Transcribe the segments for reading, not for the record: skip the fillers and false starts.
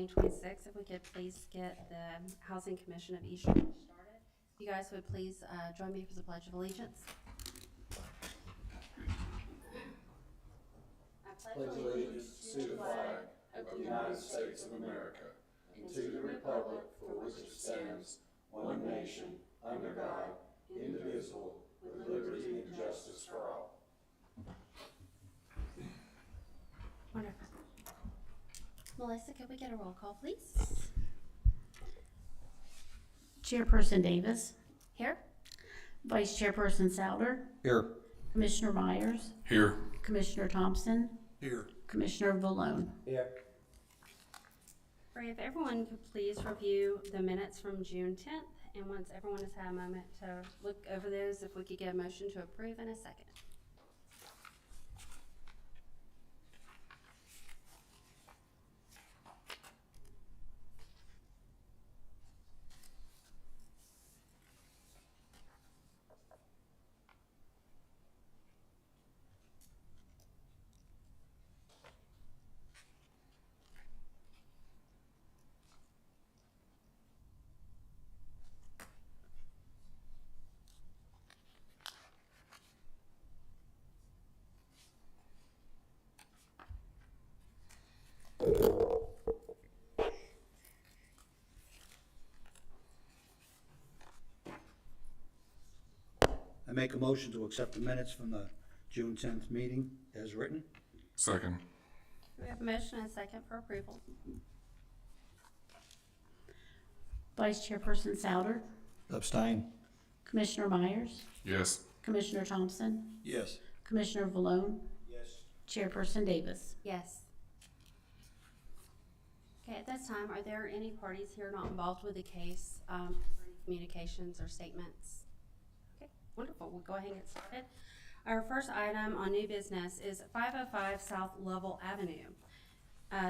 2026. If we could please get the Housing Commission of East Shore started. If you guys would please join me for the Pledge of Allegiance. I Pledge allegiance to the flag of the United States of America and to the republic for which it stands, one nation, under God, indivisible, with liberty and justice for all. Wonderful. Melissa, could we get a roll call, please? Chairperson Davis, Here. Vice Chairperson Souter, Here. Commissioner Myers, Here. Commissioner Thompson, Here. Commissioner Valone. Here. Great. If everyone could please review the minutes from June 10th, and once everyone has had a moment to look over those, if we could get a motion to approve in a second. I make a motion to accept the minutes from the June 10th meeting as written. Second. We have a motion and a second for approval. Vice Chairperson Souter, Abstain. Commissioner Myers, Yes. Commissioner Thompson, Yes. Commissioner Valone, Yes. Chairperson Davis. Yes. Okay, at this time, are there any parties here not involved with the case, for any communications or statements? Okay, wonderful. We'll go ahead and get started. Our first item on new business is 505 South Lovell Avenue.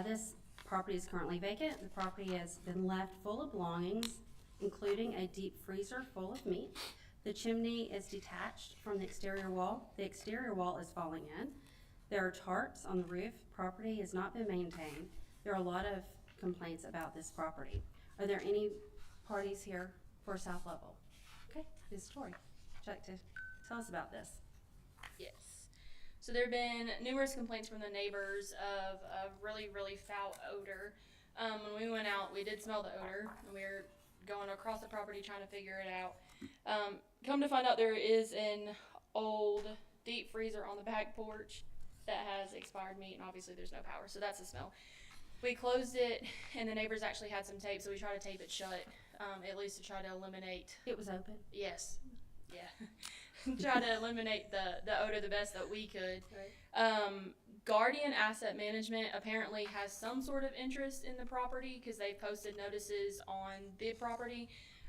This property is currently vacant. The property has been left full of belongings, including a deep freezer full of meat. The chimney is detached from the exterior wall. The exterior wall is falling in. There are tarps on the roof. Property has not been maintained. There are a lot of complaints about this property. Are there any parties here for South Lovell? Okay, this is Tori. Would you like to tell us about this? Yes. So there have been numerous complaints from the neighbors of a really, really foul odor. When we went out, we did smell the odor, and we were going across the property trying to figure it out. Come to find out, there is an old deep freezer on the back porch that has expired meat, and obviously there's no power, so that's the smell. We closed it, and the neighbors actually had some tape, so we tried to tape it shut, at least to try to eliminate. It was open. Yes. Yeah. Try to eliminate the odor the best that we could. Right. Guardian Asset Management apparently has some sort of interest in the property because they posted notices on the property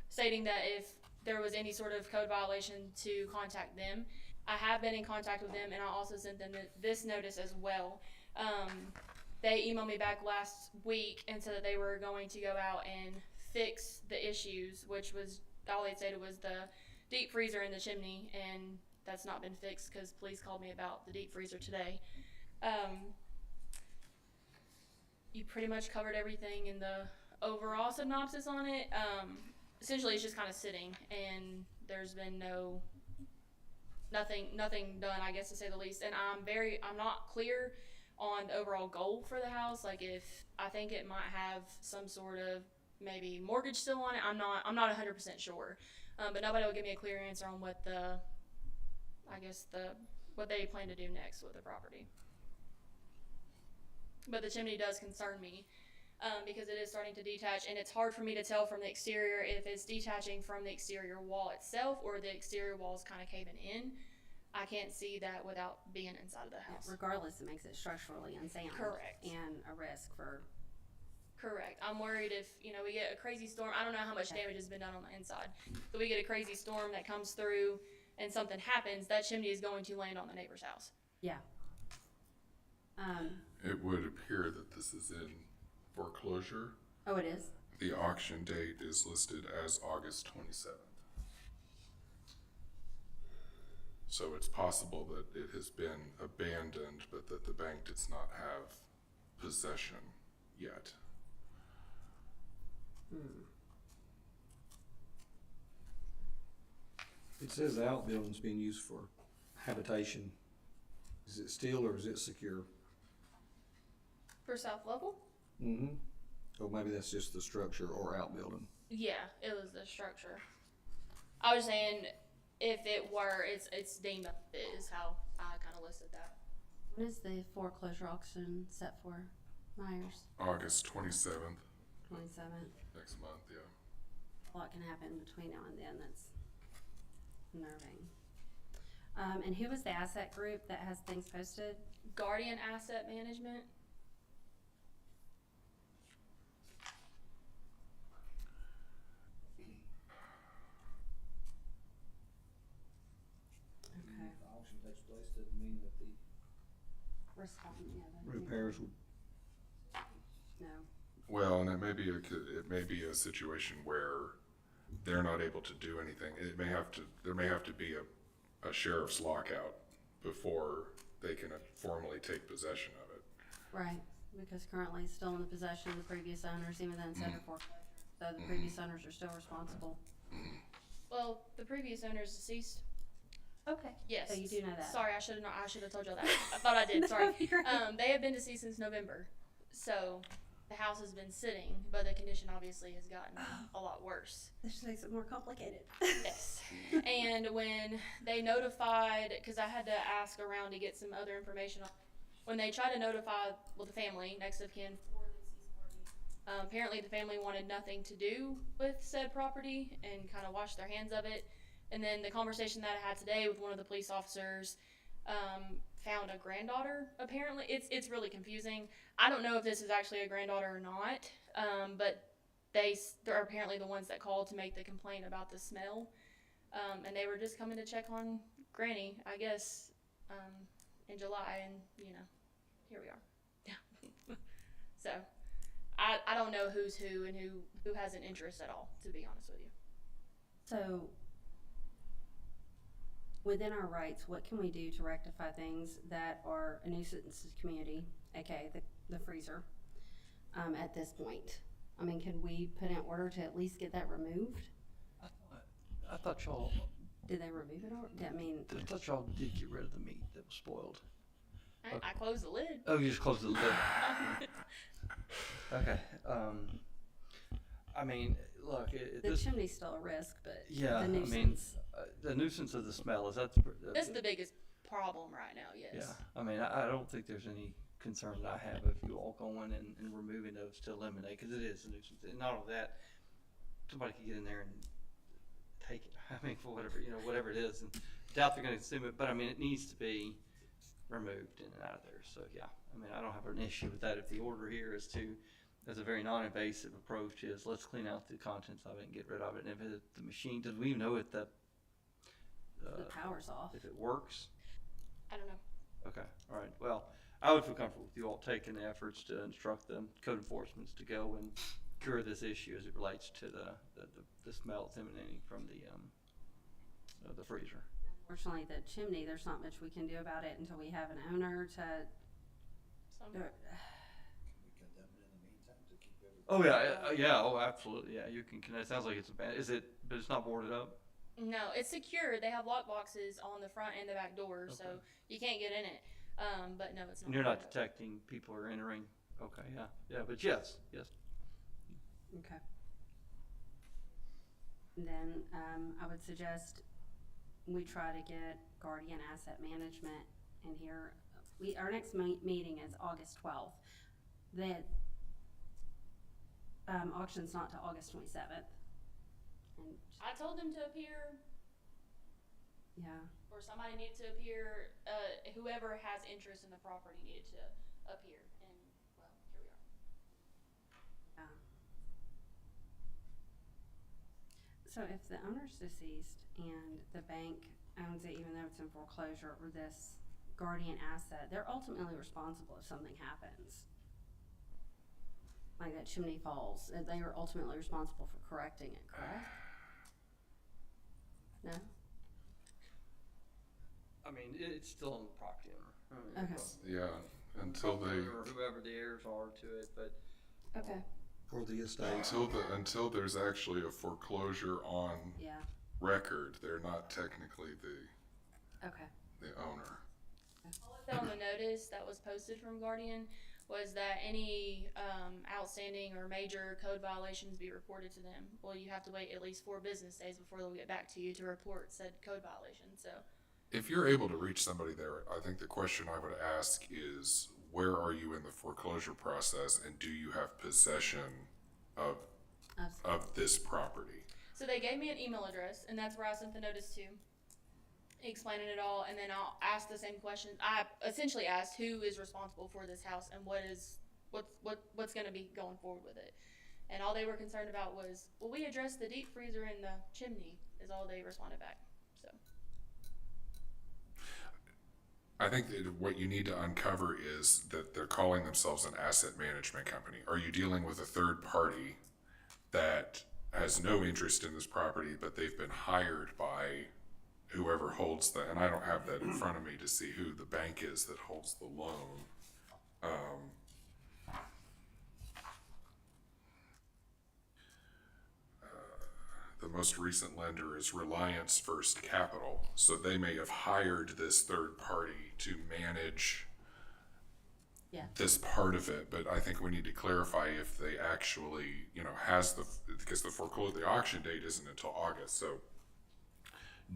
stating that if there was any sort of code violation to contact them. I have been in contact with them, and I also sent them this notice as well. They emailed me back last week and said that they were going to go out and fix the issues, which was all they said was the deep freezer in the chimney, and that's not been fixed because police called me about the deep freezer today. You pretty much covered everything in the overall synopsis on it. Essentially, it's just kind of sitting, and there's been nothing done, I guess, to say the least. And I'm not clear on the overall goal for the house. Like, if I think it might have some sort of maybe mortgage still on it. I'm not 100% sure. But nobody will give me a clear answer on what what they plan to do next with the property. But the chimney does concern me, because it is starting to detach, and it's hard for me to tell from the exterior if it's detaching from the exterior wall itself or the exterior wall is kind of caving in. I can't see that without being inside of the house. Regardless, it makes it structurally unsound. Correct. And a risk for. Correct. I'm worried if, we get a crazy storm. I don't know how much damage has been done on the inside. But we get a crazy storm that comes through and something happens, that chimney is going to land on the neighbor's house. Yeah. It would appear that this is in foreclosure. Oh, it is? The auction date is listed as August 27th. So it's possible that it has been abandoned, but that the bank does not have possession yet. It says the outbuilding's being used for habitation. Is it steel or is it secure? For South Level? Mm-hmm. Or maybe that's just the structure or outbuilding. Yeah, it was the structure. I was saying, if it were, it's deemed up, is how I kind of listed that. When is the foreclosure auction set for, Myers? August 27th, 27th. next month, yeah. A lot can happen between now and then, that's unnerving. And who was the asset group that has things posted? Guardian Asset Management. Okay. If the auction takes place, doesn't mean that the Respond, yeah. repairs would. No. Well, and it may be a situation where they're not able to do anything. There may have to be a sheriff's lockout before they can formally take possession of it. Right, because currently it's still in the possession of the previous owners, even though it's under foreclosure. So the previous owners are still responsible. Well, the previous owner is deceased. Okay. Yes. So you do know that. Sorry, I should have told y'all that. I thought I did. No, Sorry. you're right. They have been deceased since November, so the house has been sitting, but the condition obviously has gotten a lot worse. This just makes it more complicated. Yes. And when they notified, because I had to ask around to get some other information on, when they tried to notify the family, next of kin for the deceased party, apparently the family wanted nothing to do with said property and kind of washed their hands of it. And then the conversation that I had today with one of the police officers, found a granddaughter. Apparently, it's really confusing. I don't know if this is actually a granddaughter or not, but they're apparently the ones that called to make the complaint about the smell, and they were just coming to check on Granny, I guess, in July, and here we are. Yeah. So, I don't know who's who and who has an interest at all, to be honest with you. So, within our rights, what can we do to rectify things that are a nuisance to the community, aka the freezer, at this point? I mean, can we put in order to at least get that removed? I thought y'all Did they remove it or, I mean, did get rid of the meat that was spoiled. I closed the lid. Oh, you just closed the lid. Okay. I mean, look, the chimney's still a risk, but yeah, the I mean, nuisance. the nuisance of the smell, is that That's the biggest problem right now, yes. yeah, I mean, I don't think there's any concern that I have of you all going and removing those to eliminate, because it is a nuisance. And not only that, somebody could get in there and take it. I mean, for whatever it is, and doubt they're going to consume it, but I mean, it needs to be removed in and out of there. So yeah, I mean, I don't have an issue with that. If the order here is as a very non-invasive approach is, let's clean out the contents of it and get rid of it. And if the machine, does we even know if the power's off. if it works? I don't know. Okay, all right. Well, I would feel comfortable with you all taking the efforts to instruct the code enforcements to go and cure this issue as it relates to the smell that's emanating from the freezer. Unfortunately, the chimney, there's not much we can do about it until we have an owner to. Oh yeah, oh absolutely, yeah. You can connect. It sounds like it's a bad. But it's not boarded up. No, it's secure. They have lock boxes on the front and the back door, so Okay. you can't get in it. But no, it's not. And you're not boarded up. detecting people are entering. Okay, yeah, but yes. Okay. Then, I would suggest we try to get Guardian Asset Management in here. Our next meeting is August 12th. The, auction's not till August 27th. And, I told them to appear, yeah, or somebody needed to appear. Whoever has interest in the property needed to appear, and well, here we are. yeah. So if the owner's deceased and the bank owns it, even though it's in foreclosure, or this guardian asset, they're ultimately responsible if something happens. Like that chimney falls, they are ultimately responsible for correcting it, correct? No? I mean, it's still on the property owner. I mean, Okay. Yeah, until they, or whoever the heirs are to it, but Okay. for the estate. Until there's actually a foreclosure on Yeah, record, they're not technically okay. the owner. All it said on the notice that was posted from Guardian was that any outstanding or major code violations be reported to them. Well, you have to wait at least 4 business days before they'll get back to you to report said code violation, so. If you're able to reach somebody there, I think the question I would ask is, where are you in the foreclosure process, and do you have possession of this property? So they gave me an email address, and that's where I sent the notice to, explaining it all, and then I'll ask the same question. I essentially asked who is responsible for this house and what's going to be going forward with it. And all they were concerned about was, well, we addressed the deep freezer in the chimney, is all they responded back. So I think that what you need to uncover is that they're calling themselves an asset management company. Are you dealing with a third party that has no interest in this property, but they've been hired by whoever holds the, and I don't have that in front of me to see who the bank is that holds the loan. The most recent lender is Reliance First Capital, so they may have hired this third party to manage Yeah. this part of it, but I think we need to clarify if they actually, has because the auction date isn't until August, so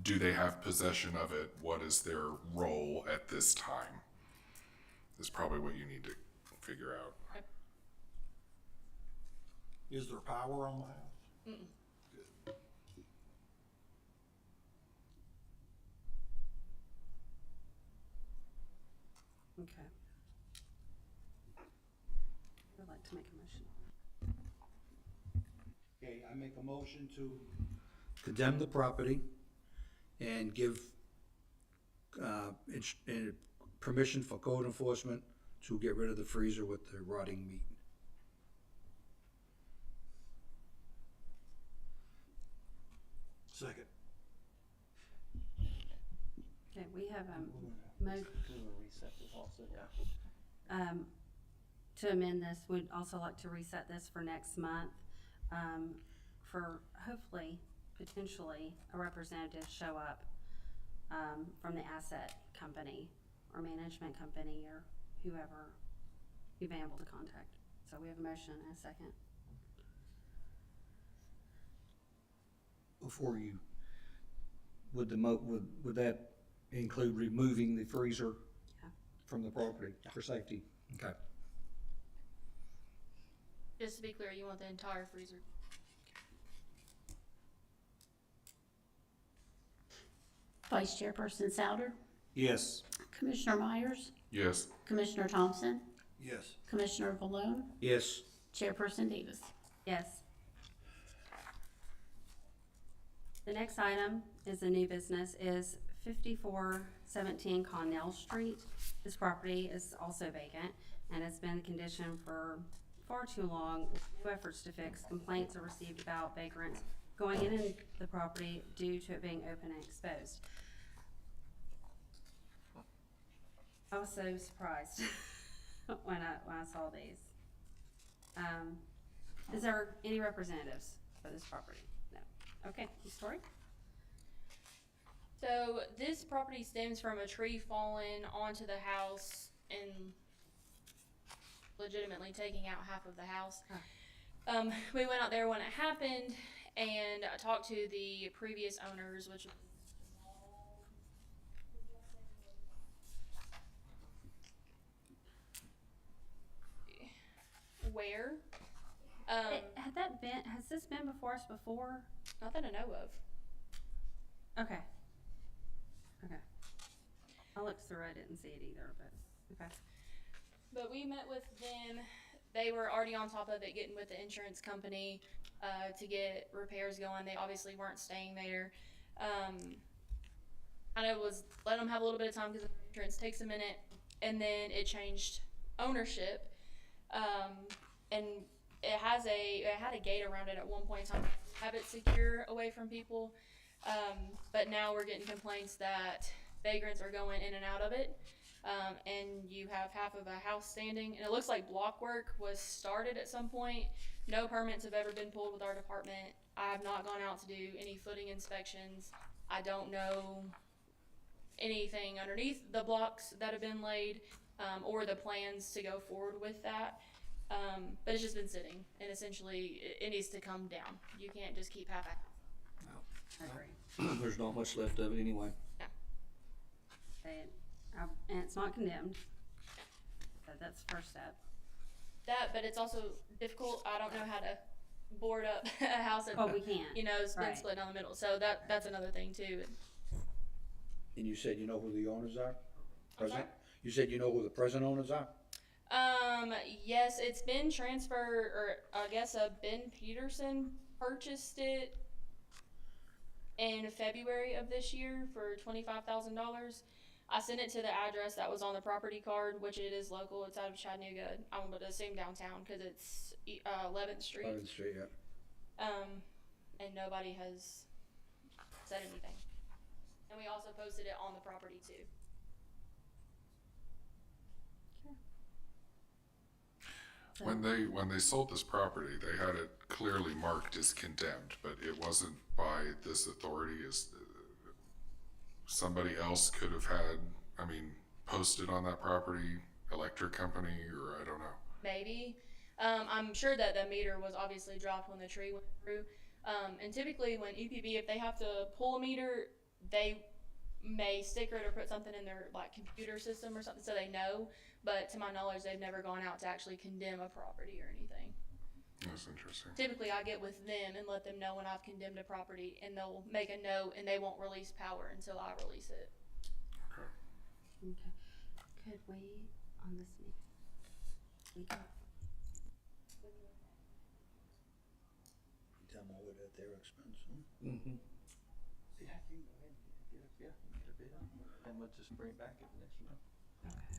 do they have possession of it? What is their role at this time? Is probably what you need to figure out. Is there power on the house? mm-mm. Okay. I'd like to make a motion. Okay, I make a motion to condemn the property and give, permission for code enforcement to get rid of the freezer with the rotting meat. Second. Okay, we have We'll reset this also, yeah. to amend this, we'd also like to reset this for next month, for hopefully, potentially, a representative show up, from the asset company or management company or whoever you've been able to contact. So we have a motion and a second. Before you, would that include removing the freezer Yeah. from the property for safety? Okay. Just to be clear, you want the entire freezer. Vice Chairperson Souter, Yes. Commissioner Myers, Yes. Commissioner Thompson, Yes. Commissioner Valone, Yes. Chairperson Davis. Yes. The next item is a new business, is 5417 Connell Street. This property is also vacant and has been conditioned for far too long, with no efforts to fix. Complaints are received about vagrants going in the property due to it being open and exposed. I was so surprised when I saw these. Is there any representatives for this property? No. Okay, Story? So this property stems from a tree falling onto the house and legitimately taking out half of the house. We went out there when it happened and I talked to the previous owners, which was where. Has this been before us before? Not that I know of. Okay. Okay. I looked through, I didn't see it either, but, okay. But we met with them. They were already on top of it, getting with the insurance company to get repairs going. They obviously weren't staying there. I was letting them have a little bit of time because insurance takes a minute, and then it changed ownership, and it had a gate around it at one point in time, to have it secure away from people. But now we're getting complaints that vagrants are going in and out of it. And you have half of a house standing, and it looks like block work was started at some point, No permits have ever been pulled with our department. I have not gone out to do any footing inspections. I don't know anything underneath the blocks that have been laid, or the plans to go forward with that. But it's just been sitting, and essentially it needs to come down. You can't just keep half. I agree. There's not much left of it anyway. And it's not condemned. That's the first step. That, but it's also difficult. I don't know how to board up a house that, Well, we can't. you know, it's been Right. split down the middle. So that's another thing too. And you said you know who the owners are? I'm sorry? Present? You said you know who the present owners are? Yes, it's been transferred, or I guess Ben Peterson purchased it in February of this year for $25,000. I sent it to the address that was on the property card, which it is local. It's out of Chattanooga. I'm going to assume downtown because it's 11th Street. Part of the street, yeah. And nobody has said anything. And we also posted it on the property too. When they sold this property, they had it clearly marked as condemned, but it wasn't by this authority. As somebody else could have had, I mean, posted on that property, electric company, or I don't know. Maybe. I'm sure that the meter was obviously dropped when the tree went through. And typically when EPB, if they have to pull a meter, they may sticker it or put something in their like computer system or something so they know. But to my knowledge, they've never gone out to actually condemn a property or anything. That's interesting. Typically, I get with them and let them know when I've condemned a property, and they'll make a note, and they won't release power until I release it. Okay. Okay. Could we, on this meeting, we could, Demo it at their expense, huh? Mm-hmm. Yeah, you can go ahead and get a bid on it. And we'll just bring it back at the next one. okay.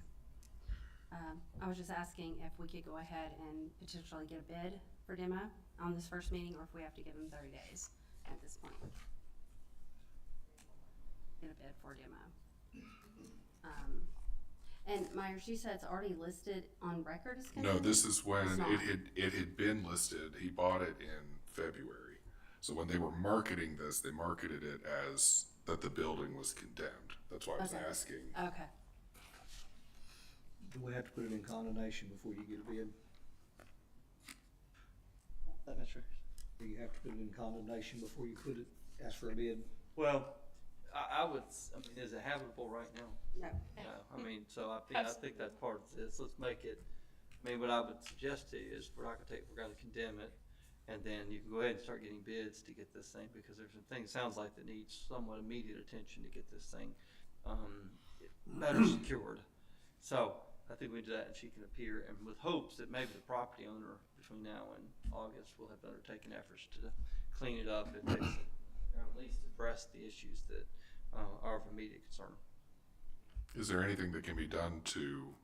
I was just asking if we could go ahead and potentially get a bid for demo on this first meeting, or if we have to give them 30 days at this point. Get a bid for demo. And Myers, you said it's already listed on record as No, condemned? this is when It's not. it had been listed. He bought it in February. So when they were marketing this, they marketed it as that the building was condemned. That's why I was Okay. asking. Okay. Do we have to put it in condemnation before you get a bid? That makes sense. Do you have to put it in condemnation before you ask for a bid? Well, I mean, is it habitable right now? No. No, I mean, so I think that's part of this. Let's make it, I mean, what I would suggest to you is we're gonna condemn it. And then you can go ahead and start getting bids to get this thing, because there's some things, sounds like that needs somewhat immediate attention to get this thing, better secured. So I think we do that, and she can appear, and with hopes that maybe the property owner between now and August will have undertaken efforts to clean it up and fix it, or at least address the issues that are of immediate concern. Is there anything that can be done to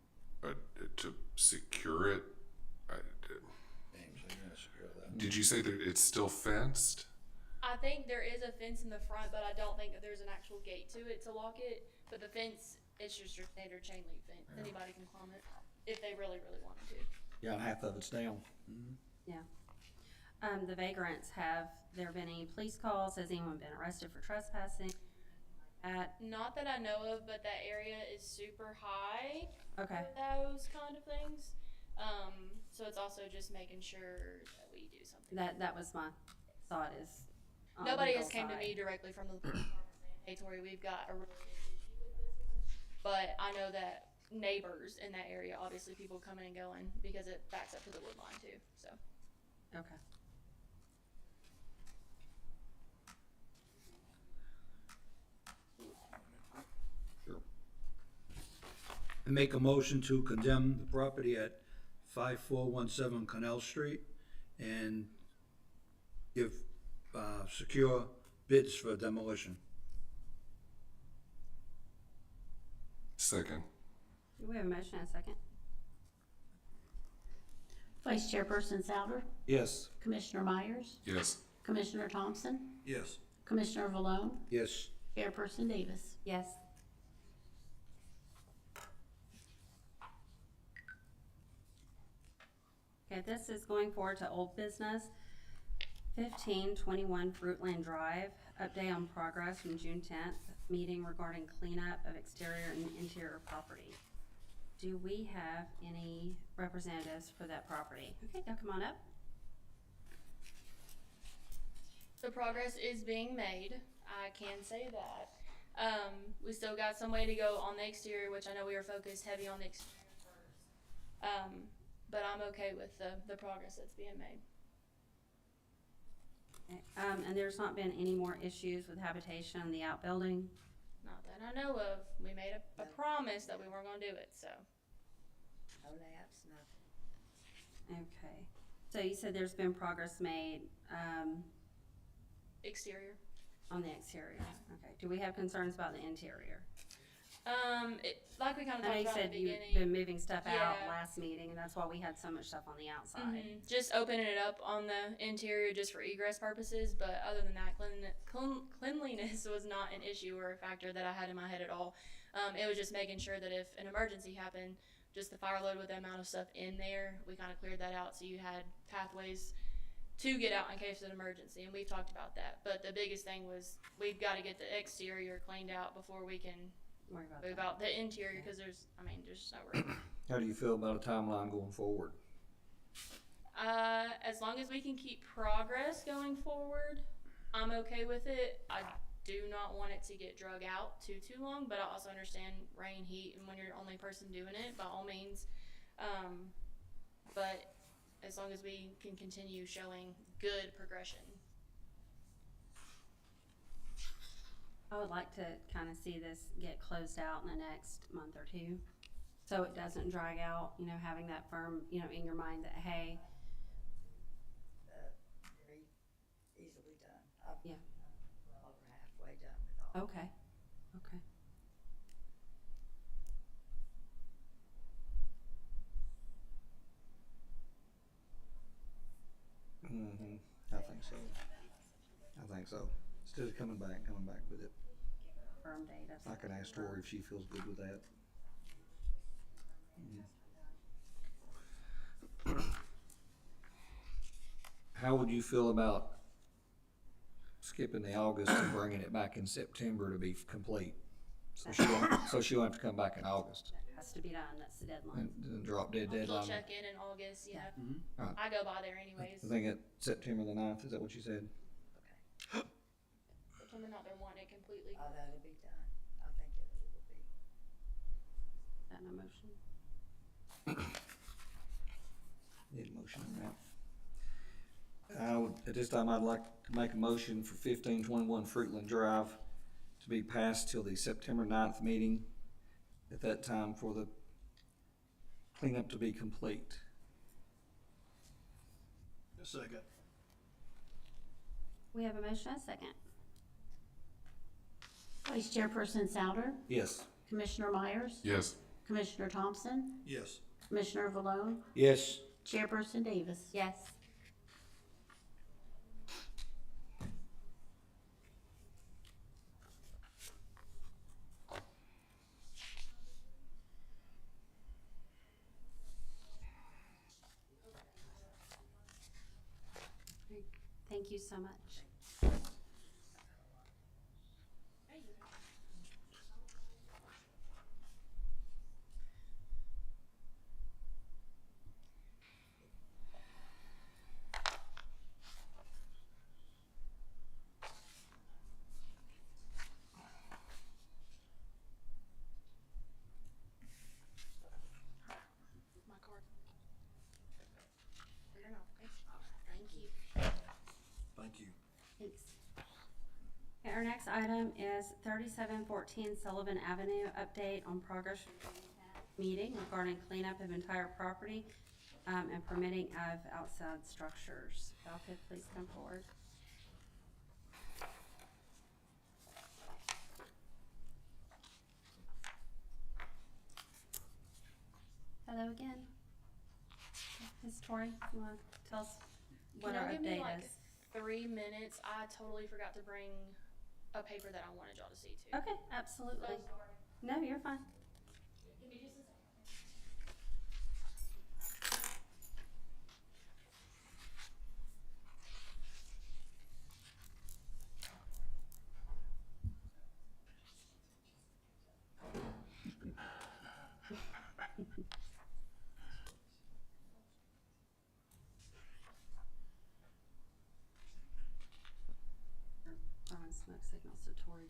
secure it? Names, I'm gonna secure that. Did you say that it's still fenced? I think there is a fence in the front, but I don't think that there's an actual gate to it to lock it. But the fence, it's just your standard chain link fence. Anybody can climb it if they really, really wanted to. Yeah, half of it's down. Yeah. The vagrants, have there been any police calls? Has anyone been arrested for trespassing? Not that I know of, but that area is super high Okay. for those kind of things. So it's also just making sure that we do something. That was my thought is. on Nobody legal has came to side. me directly from the police department saying, "Hey, Tori, we've got a really big issue with this one." But I know that neighbors in that area, obviously people coming and going because it backs up to the wood line too. So Okay. Sure. I make a motion to condemn the property at 5417 Canal Street and give secure bids for demolition. Second. Do we have a motion and a second? Vice Chairperson Souter, Yes. Commissioner Myers, Yes. Commissioner Thompson, Yes. Commissioner Valone, Yes. Chairperson Davis. Yes. Okay, this is going forward to old business. 1521 Fruitland Drive, update on progress from June 10th, meeting regarding cleanup of exterior and interior property. Do we have any representatives for that property? Okay, y'all come on up. The progress is being made. I can say that. We still got some way to go on the exterior, which I know we are focused heavy on the exterior first. But I'm okay with the progress that's being made. Okay, and there's not been any more issues with habitation in the outbuilding? Not that I know of. We made a promise that we weren't gonna do it, so. No naps, nothing. Okay, so you said there's been progress made, Exterior. on the exterior. Okay, do we have concerns about the interior? Like we kind of I know talked you about said at the you've beginning. been moving stuff out Yeah. last meeting, and that's why we had so much stuff on the outside. Just opening it up on the interior just for egress purposes, but other than that, cleanliness was not an issue or a factor that I had in my head at all. It was just making sure that if an emergency happened, just the fire load with the amount of stuff in there, we kind of cleared that out so you had pathways to get out in case of an emergency, and we've talked about that. But the biggest thing was we've got to get the exterior cleaned out before we can Worry about move that. out the interior, because there's no room. How do you feel about a timeline going forward? As long as we can keep progress going forward, I'm okay with it. I do not want it to get drug out too long, but I also understand rain, heat, and when you're the only person doing it, by all means. But as long as we can continue showing good progression. I would like to kind of see this get closed out in the next month or two, so it doesn't drag out, you know, having that firm, you know, in your mind that, hey, Very easily done. I'm Yeah. over halfway done with all. okay, okay. Mm-hmm. I think so. I think so. Instead of coming back with it. Firm date of. I can ask Tori if she feels good with that. How would you feel about skipping the August and bringing it back in September to be complete? So she won't have to come back in August Has to be done, that's the deadline. and drop dead I'll deadline. check in August, yeah. Alright. I go by there anyways. I think it's September the 9th, is that what you said? September not they're wanting it completely. Oh, that'll be done. I think it will be. That no motion? Need a motion on that. At this time, I'd like to make a motion for 1521 Fruitland Drive to be passed till the September 9th meeting. At that time for the cleanup to be complete. A second. We have a motion and a second. Vice Chairperson Souter, Yes. Commissioner Myers, Yes. Commissioner Thompson, Yes. Commissioner Valone, Yes. Chairperson Davis. Yes. Thank you so much. My card. Fair enough, okay? Thank you. Thank you. Thanks. Okay, our next item is 3714 Sullivan Avenue, update on progress meeting regarding cleanup of entire property and permitting of outside structures. Val, could please come forward. Hello again. Ms. Tori, you want to tell us what Can our y'all give me update like is? 3 minutes? I totally forgot to bring a paper that I wanted y'all to see too. Okay, absolutely. So sorry. No, you're fine. Give me just a second. smoke signals to Tori.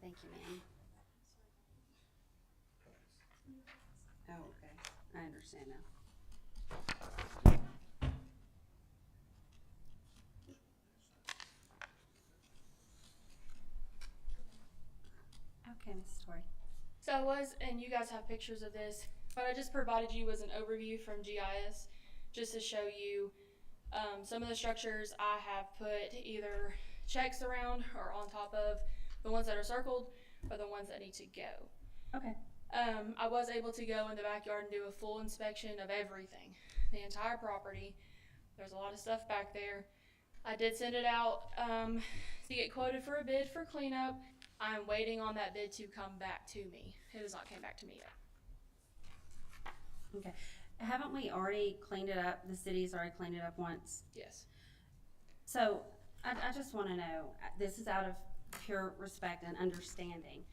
Thank you, ma'am. Oh, okay. I understand now. Okay, Mrs. Tori. So I was, and you guys have pictures of this, but I just provided you as an overview from GIS just to show you some of the structures I have put either checks around or on top of. The ones that are circled are the ones that need to go. Okay. I was able to go in the backyard and do a full inspection of everything, the entire property. There's a lot of stuff back there. I did send it out to get quoted for a bid for cleanup. I'm waiting on that bid to come back to me. It has not came back to me yet. Okay. Haven't we already cleaned it up? The city's already cleaned it up once. Yes. So I just want to know, this is out of pure respect and understanding.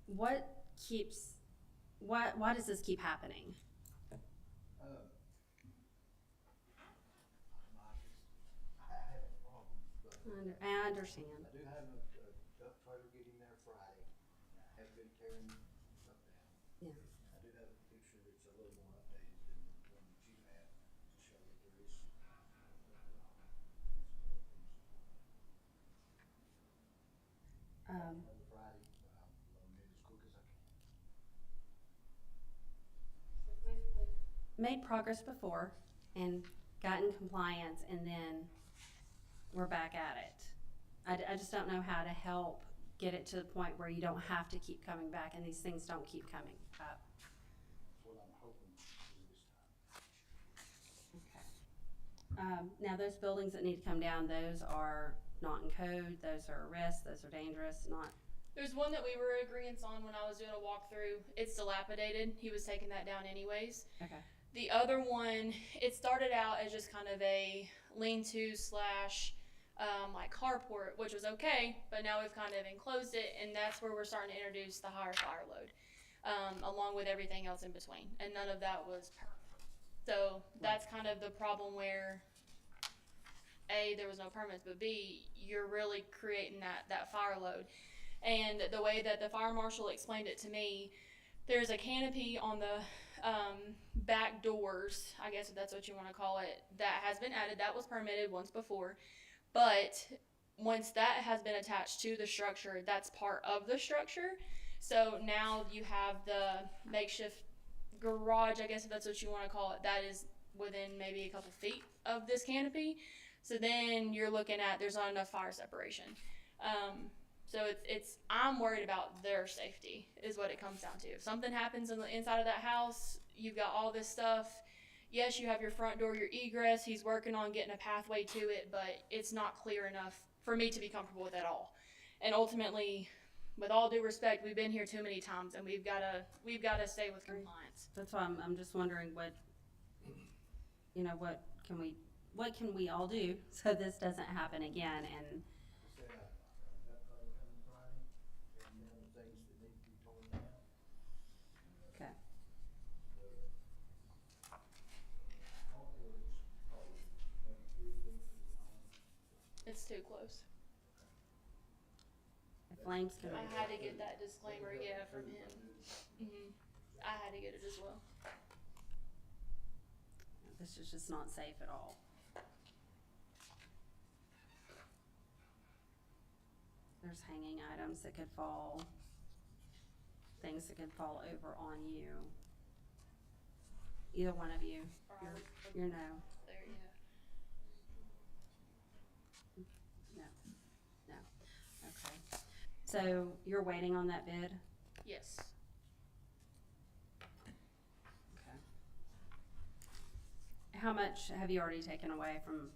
Why does this keep happening? I have a problem, but I understand. I do have a dump trailer getting there Friday, and I have been tearing stuff down. Yeah. I do have a picture that's a little more updated than the one that you have to show that there is some stuff wrong and some other things. Another Friday, but I'll load it as quick as I can. Made progress before and gotten compliance, and then we're back at it. I just don't know how to help get it to the point where you don't have to keep coming back and these things don't keep coming up. That's what I'm hoping to do this time. Okay. Now those buildings that need to come down, those are not in code, those are a risk, those are dangerous, not. There's one that we were agreeing on when I was doing a walkthrough. It's dilapidated. He was taking that down anyways. Okay. The other one, it started out as just kind of a lean-to slash like carport, which was okay, but now we've kind of enclosed it, and that's where we're starting to introduce the higher fire load, along with everything else in between, and none of that was perfect. So that's kind of the problem where A, there was no permits, but B, you're really creating that fire load. And the way that the fire marshal explained it to me, there's a canopy on the back doors, I guess if that's what you want to call it, that has been added. That was permitted once before. But once that has been attached to the structure, that's part of the structure. So now you have the makeshift garage, I guess if that's what you want to call it, that is within maybe a couple feet of this canopy. So then you're looking at, there's not enough fire separation. So it's I'm worried about their safety is what it comes down to. If something happens in the inside of that house, you've got all this stuff. Yes, you have your front door, your egress. He's working on getting a pathway to it, but it's not clear enough for me to be comfortable with at all. And ultimately, with all due respect, we've been here too many times, and we've got to stay with compliance. That's why I'm just wondering what can we all do so this doesn't happen again? And Say I've got trouble coming Friday, and the other things that need to be torn down. okay. Hopefully it's probably maybe 3 feet from the home. It's too close. The flames can. I had to get that disclaimer, yeah, from him. I had to get it as well. This is just not safe at all. There's hanging items that could fall, things that could fall over on you. Either one of you, you're no, There, yeah. no, no, okay. So you're waiting on that bid? Yes. Okay. How much have you already taken away from,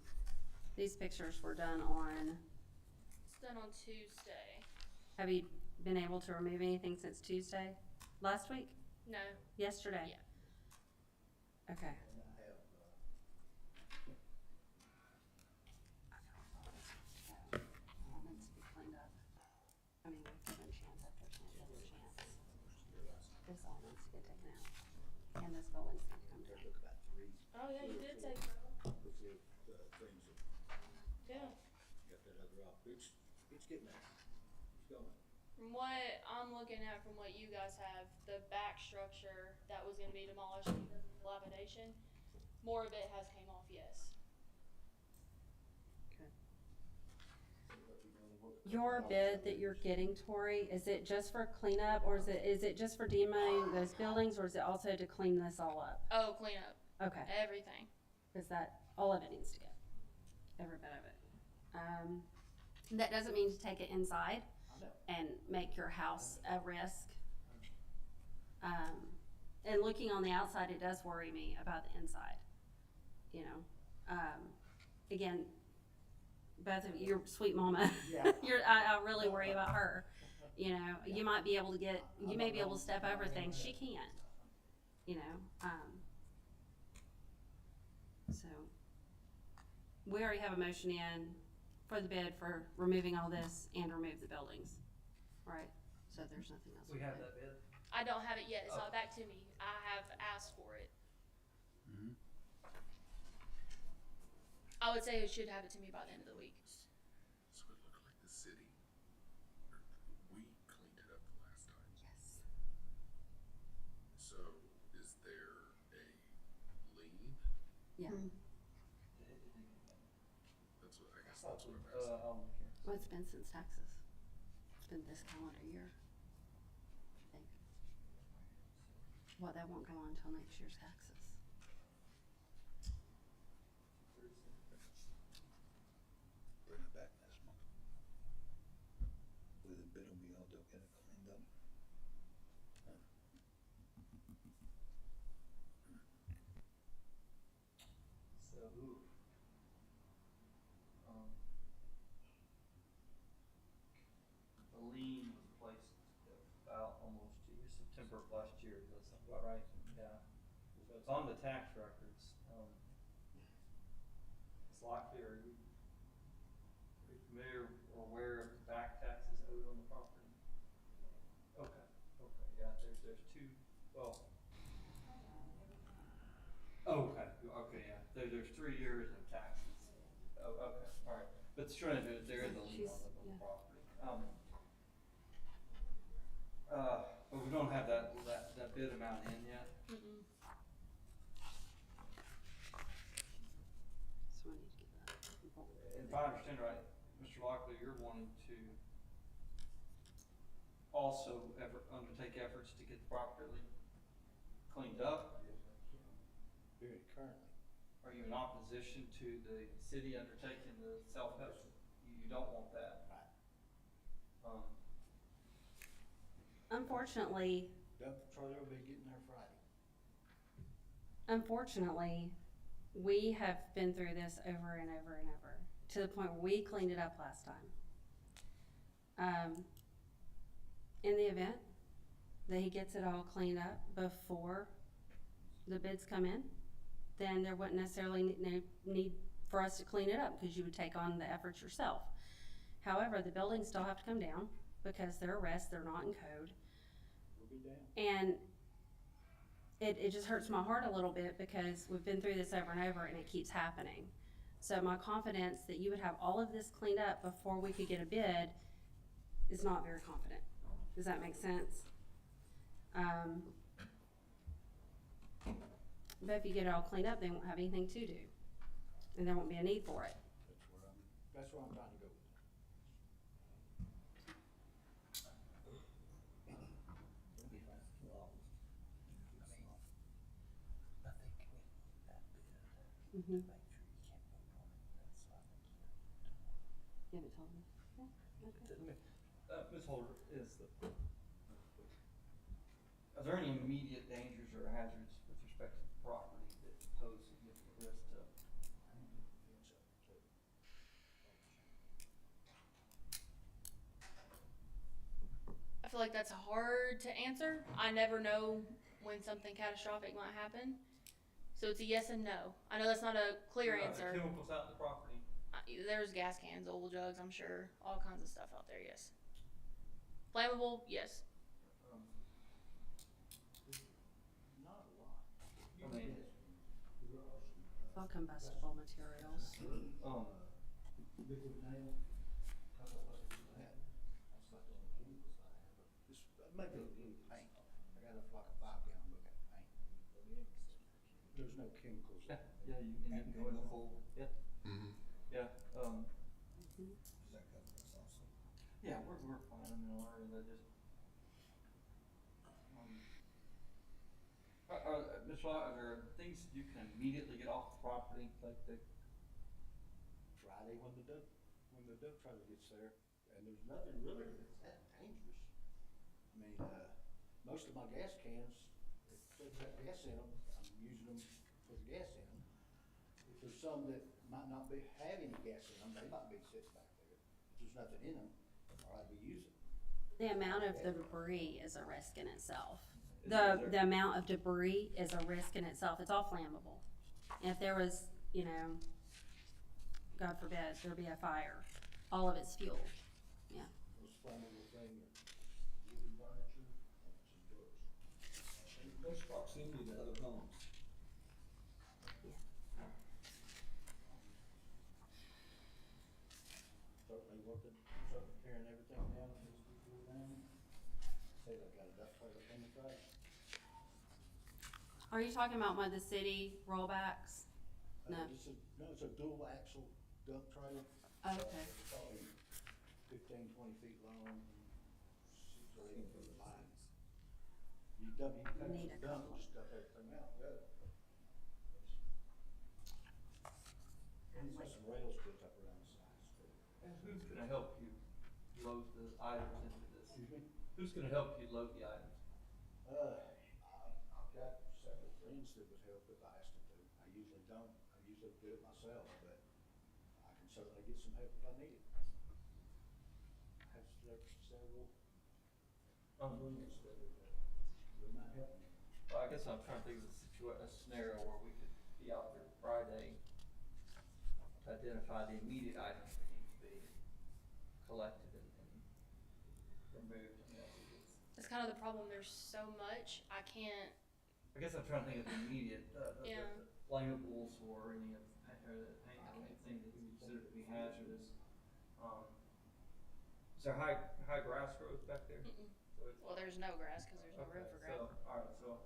these pictures were done on, It's done on Tuesday. have you been able to remove anything since Tuesday? Last week? No. Yesterday? Yeah. Okay. And I have, All needs to be cleaned up. I mean, we've given chance after chance after chance. This all needs to get taken out. And this building's need to come there down. took about three, Oh, yeah, you did say so. before, things that Yeah. got that other off. It's getting there. It's going. From what I'm looking at, from what you guys have, the back structure that was gonna be demolished because of dilapidation, more of it has came off, yes. Your bid that you're getting, Tori, is it just for cleanup or is it just for demoing those buildings or is it also to clean this all up? Oh, clean up, Okay, everything. cause that, all of it needs to go. Every bit of it. That doesn't mean to take it inside and make your house a risk. And looking on the outside, it does worry me about the inside, you know? Again, both of you, your sweet mama, Yeah. I really worry about her. You know, you might be able to you may be able to step over things, she can't, you know? So, we already have a motion in for the bid for removing all this and remove the buildings, right? So there's nothing else. We have that bid. I don't have it yet, it's not back to me. I have asked for it. Mhm. I would say it should have it to me by the end of the week. So it looked like the city, or we cleaned it up the last time. Yes. So is there a lien? Yeah, That's what, I guess that's what I'm asking. well, it's been since taxes. It's been this calendar year, I think. Well, that won't go on until next year's taxes. Bring it back next month. With a bid, we all do get it cleaned up. So, the lien was placed about almost September of last year, does that sound about right? Yeah. So it's on the tax records. It's likely, are you familiar or aware of the back taxes owed on the property? Okay, yeah, there's two, well. Okay, yeah, there's 3 years of taxes. Oh, okay, alright, but there is a lien on the property. But we don't have that bid amount in yet. Mm-mm. So I need to get that. And if I understand right, Mr. Lockley, you're wanting to also undertake efforts to get the property cleaned up? Very currently. Are you in opposition to the city undertaking the self-help? You don't want that? Right. Unfortunately, Dump patrol will be getting there Friday. unfortunately, we have been through this over and over and over, to the point where we cleaned it up last time. In the event that he gets it all cleaned up before the bids come in, then there wouldn't necessarily need for us to clean it up, because you would take on the efforts yourself. However, the buildings still have to come down, because they're arrests, they're not in code. We'll be down. And it just hurts my heart a little bit, because we've been through this over and over and it keeps happening. So my confidence that you would have all of this cleaned up before we could get a bid is not very confident. Does that make sense? But if you get it all cleaned up, they won't have anything to do, and there won't be a need for it. That's where I'm trying to go with that. Mm-hmm. Give it to them. Yeah, okay. Ms. Holder, are there any immediate dangers or hazards with respect to the property that pose significant risk to? I feel like that's hard to answer. I never know when something catastrophic might happen. So it's a yes and no. I know that's not a clear answer. Chemicals out in the property? There's gas cans, oil jugs, I'm sure. All kinds of stuff out there, yes. Flammable, yes. Not a lot. I mean, It's all combustible materials. Liquid nail. That's like the only chemicals I have, but it's, maybe a little paint. I got like a 5-gallon bucket of paint. There's no chemicals. yeah, you can go in the full, yeah, Mm-hmm. yeah, Mhm. yeah, we're fine, I mean, our area, they just, Ms. Law, are there things that you can immediately get off the property, like the, Friday when the dump trailer gets there, and there's nothing really that's that dangerous. I mean, most of my gas cans, if they've got gas in them, I'm using them for the gas in them. If there's some that might not have any gas in them, they might be sitting back there. If there's nothing in them, or I'd be using them. The amount of the debris is a risk in itself. Is there- The amount of debris is a risk in itself. It's all flammable. And if there was, you know, God forbid, there'd be a fire, all of it's fuel. Yeah. Those flammable things, wooden furniture, and some drugs. And close proximity to other homes. Certainly tearing everything down that needs to be pulled down. Say they got a duct trailer in the trash. Are you talking about one of the city rollbacks? No. It's a dual axle dump trailer. Okay. It's probably 15, 20 feet long, 6 or 8 feet wide. You dump, you come Need to a the dump, couple. and just dump everything out, yeah. It's got some rails built up around the sides too. and who's gonna help you load the items into this? Excuse me? Who's gonna help you load the items? I've got several friends that would help if I asked them to. I usually don't. I usually do it myself, but I can certainly get some help if I need it. I have several friends that might help me. Well, I guess I'm trying to think of a scenario where we could be out there Friday to identify the immediate items that need to be collected and removed. I mean, That's kind of the problem. There's so much. I can't. I guess I'm trying to think of the immediate, Yeah. the flammables or any of the paint or anything that you consider to be hazardous. Is there high grass growth back there? Mm-mm. So it's- Well, there's no grass because there's no room for grass. So, alright, so,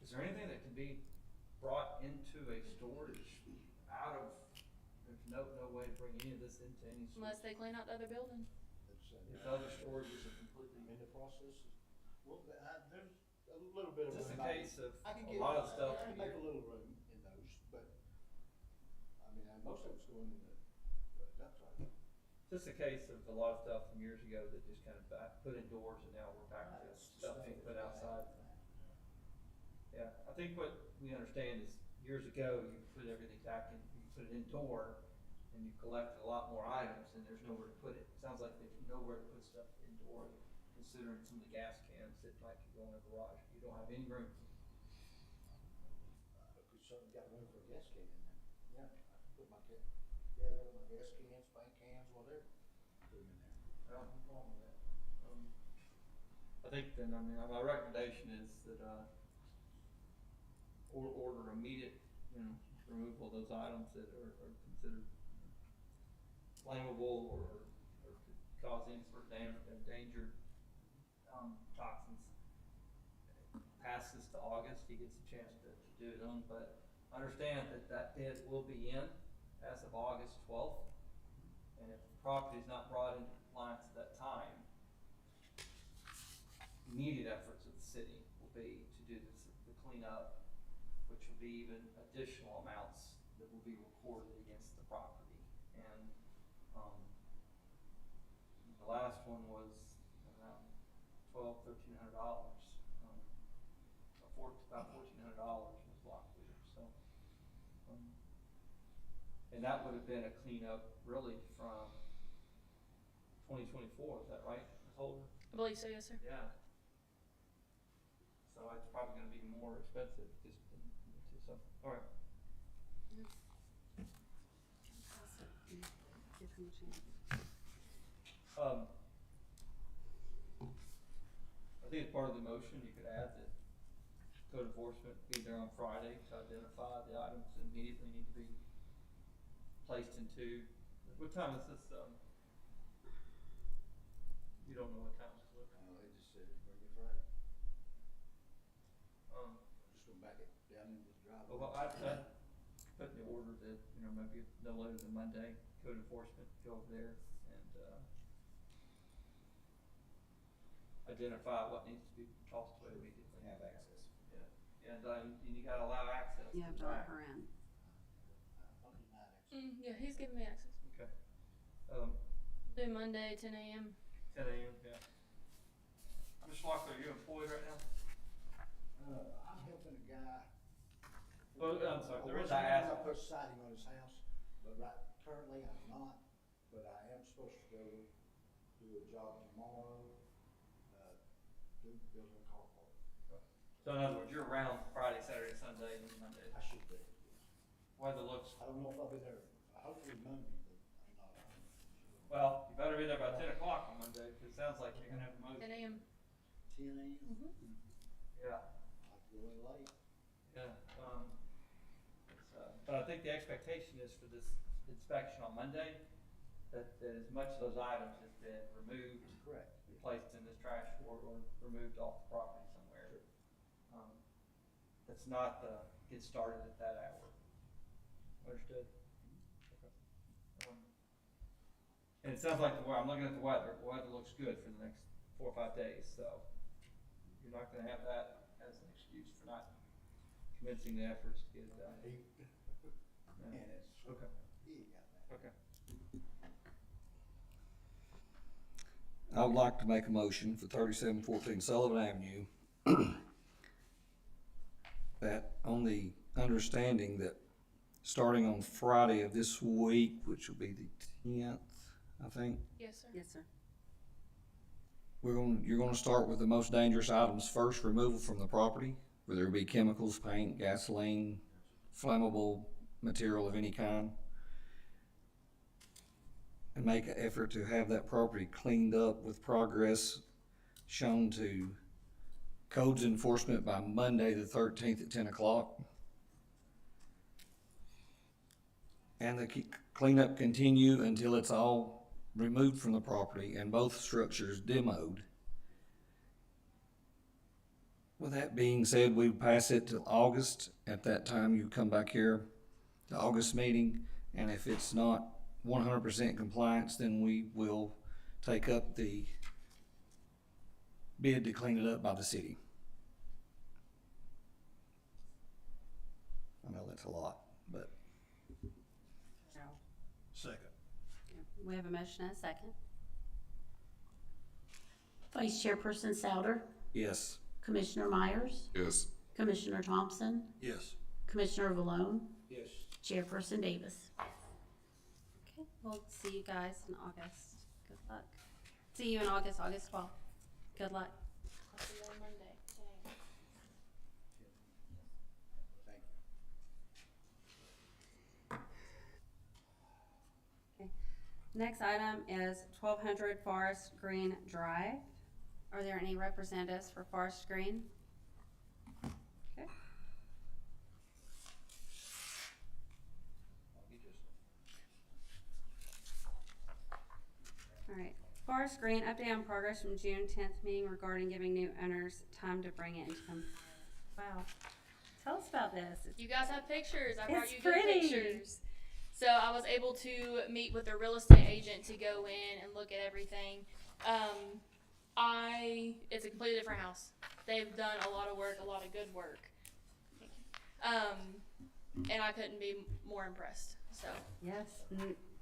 is there anything that can be brought into a storage out of, there's no way to bring any of this into any sort Unless of, they clean out the other building. if other storages are completely, In the process, well, there's a little bit of is this room. a case of I can a get, lot of stuff? I can make a little room in those, but, I mean, most of it's going in the dump trailer. Is this a case of a lot of stuff from years ago that just kind of put indoors and now we're back to stuff being put outside? Yeah, I think what we understand is years ago, you put everything back in, you put it indoor and you collected a lot more items and there's nowhere to put it. Sounds like there's nowhere to put stuff indoor, considering some of the gas cans that might go in a garage. You don't have any room. We certainly got room for a gas can in there. Yeah, I can put my gather up my gas cans, paint cans, whatever, put them in there. I don't have a problem with that. I think then, I mean, my recommendation is that, order immediate, removal of those items that are considered flammable or could cause any sort of danger, toxins. Pass lapses to August, he gets a chance to do it on, but understand that bid will be in as of August 12th. And if the property is not brought into compliance at that time, immediate efforts of the city will be to do the cleanup, which will be even additional amounts that will be recorded against the property. And, the last one was around $1,200–1,300. About $1,400 was block clear, so. And that would have been a cleanup really from 2024, is that right, Ms. Holder? I believe so, yes, sir. Yeah. So it's probably gonna be more expensive just than the two, so, all right. Give him a chance. I think as part of the motion, you could add that code enforcement be there on Friday to identify the items that immediately need to be placed into, what time is this, you don't know what time this is? They just said, bring it Friday. Just go back it down into the driveway. Well, I put in the order that, maybe no later than Monday, code enforcement go over there and, identify what needs to be tossed away immediately. Have access. Yeah, and you gotta allow access. You have to let her in. I'll deny access. Yeah, he's giving me access. Okay. Do Monday, 10 a.m. 10 a.m., yeah. Mr. Locklear, are you employed right now? I'm helping a guy. Oh, I'm sorry, the reason I I asked. put siding on his house, but currently I'm not, but I am supposed to go do a job tomorrow, building a car park. So in other words, you're around Friday, Saturday, Sunday, and Monday. I should be, yes. Weather looks, I don't know if I'll be there, hopefully Monday, but I'm not 100% sure. well, you better be there by 10 o'clock on Monday, because it sounds like you're gonna have the most. 10 a.m. 10 a.m.? Yeah, I have to go in late. yeah. But I think the expectation is for this inspection on Monday, that as much of those items has been removed, Correct. placed in this trash or removed off the property somewhere. That's not get started at that hour. Understood? Okay. And it sounds like I'm looking at the weather looks good for the next 4 or 5 days, so you're not gonna have that as an excuse for not commencing the efforts to get it done. And it's, Okay. he got that. Okay. I would like to make a motion for 3714 Sullivan Avenue that on the understanding that starting on Friday of this week, which will be the 10th, I think, Yes, sir. Yes, sir. you're gonna start with the most dangerous items first, removal from the property, whether it be chemicals, paint, gasoline, flammable material of any kind, and make an effort to have that property cleaned up with progress shown to codes enforcement by Monday the 13th at 10 o'clock. And the cleanup continue until it's all removed from the property and both structures demoed. With that being said, we pass it till August. At that time, you come back here, the August meeting, and if it's not 100% compliance, then we will take up the bid to clean it up by the city. I know that's a lot, but. No. Second. We have a motion and a second. Vice Chairperson Souter, Yes. Commissioner Myers, Yes. Commissioner Thompson, Yes. Commissioner Valone, Yes. Chairperson Davis. Okay, we'll see you guys in August. Good luck. See you in August, August 12th. Good luck. I'll see you on Monday, 10 a.m. Thank you. Okay. Next item is 1200 Forest Green Drive. Are there any representatives for Forest Green? Okay. All right. Forest Green, update on progress from June 10th meeting regarding giving new owners time to bring it into compliance. Wow. Tell us about this. You guys have pictures. I brought It's you good pretty. pictures. So I was able to meet with the real estate agent to go in and look at everything. It's a completely different house. They've done a lot of work, a lot of good work. And I couldn't be more impressed. So Yes.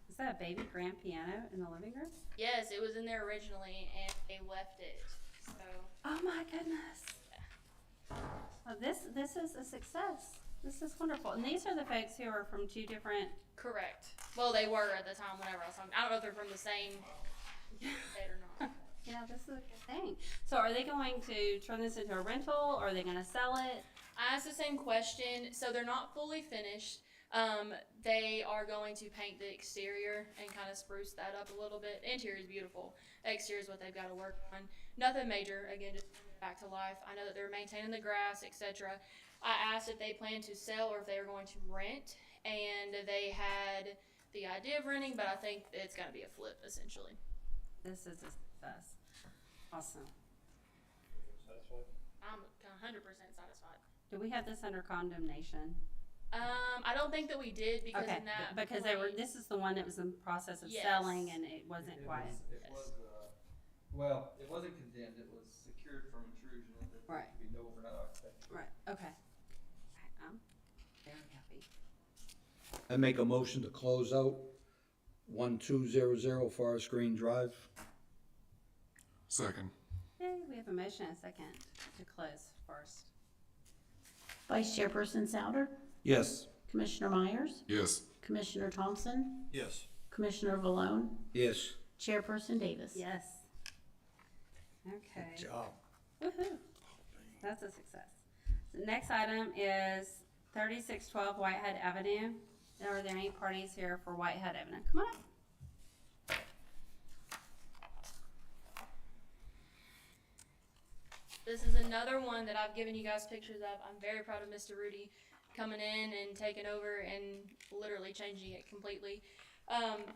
Is that a baby grand piano in the living room? yes, it was in there originally and they left it. So Oh my goodness. Well, this is a success. This is wonderful. And these are the folks who are from two different. correct. Well, they were at the time whenever I was talking. I don't know if they're from the same state or not. Yeah, this is a good thing. So are they going to turn this into a rental or are they going to sell it? I asked the same question. So they're not fully finished. They are going to paint the exterior and kind of spruce that up a little bit. Interior is beautiful. Exterior is what they've got to work on. Nothing major. Again, just back to life. I know that they're maintaining the grass, etc. I asked if they plan to sell or if they were going to rent, and they had the idea of renting, but I think it's going to be a flip essentially. This is a success. Awesome. I'm 100% satisfied. Do we have this under condemnation? I don't think that we did because Okay, in that because this is the one that was in the process of Yes. selling and it wasn't quiet. Well, it wasn't condemned, it was secured from intrusion, and there Right. could be no overnight occupancy. Right, okay. I'm very happy. I make a motion to close out 1200 Forest Green Drive. Second. Okay, we have a motion and a second to close first. Vice Chairperson Souter, Yes. Commissioner Myers, Yes. Commissioner Thompson, Yes. Commissioner Valone, Yes. Chairperson Davis. Yes. Okay. Good job. Woohoo. That's a success. The next item is 3612 Whitehead Avenue. Are there any parties here for Whitehead Avenue? Come on up. This is another one that I've given you guys pictures of. I'm very proud of Mr. Rudy coming in and taking over and literally changing it completely.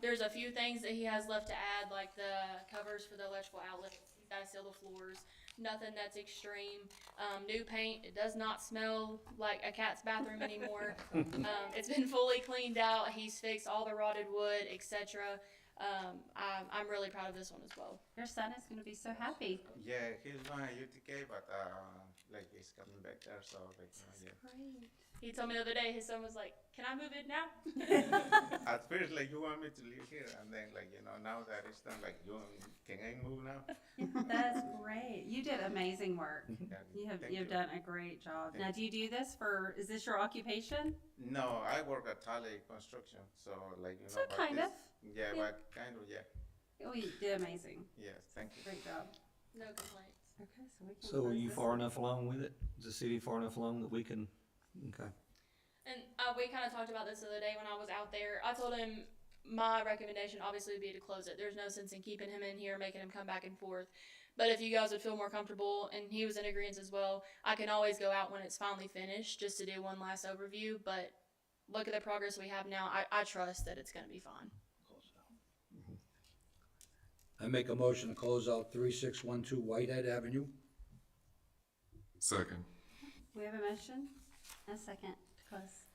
There's a few things that he has left to add, like the covers for the electrical outlets. He's got to seal the floors. Nothing that's extreme. New paint. It does not smell like a cat's bathroom anymore. It's been fully cleaned out. He's fixed all the rotted wood, etc. I'm really proud of this one as well. Your son is going to be so happy. Yeah, he's going to UTK, but like he's coming back there, so like yeah. Great. He told me the other day, his son was like, "Can I move in now?" At first, like you want me to live here, and then like now that it's done, like can I move now? That's great. You did amazing work. Yeah, thank You've done a great job. Now, do you do this for? Is this your occupation? No, I work at Tally Construction, so like So but kind of. Yeah, Yeah. but kind of yeah. Oh, you did amazing. Yes, thank you. Great job. No complaints. Okay, so we can. So are close you this far one. enough along with it? Is the city far enough along that we can, okay. And we kind of talked about this the other day when I was out there. I told him my recommendation obviously would be to close it. There's no sense in keeping him in here, making him come back and forth. But if you guys would feel more comfortable, and he was in agreement as well, I can always go out when it's finally finished just to do one last overview. But look at the progress we have now. I trust that it's going to be fine. I make a motion to close out 3612 Whitehead Avenue. Second. We have a motion and a second to close.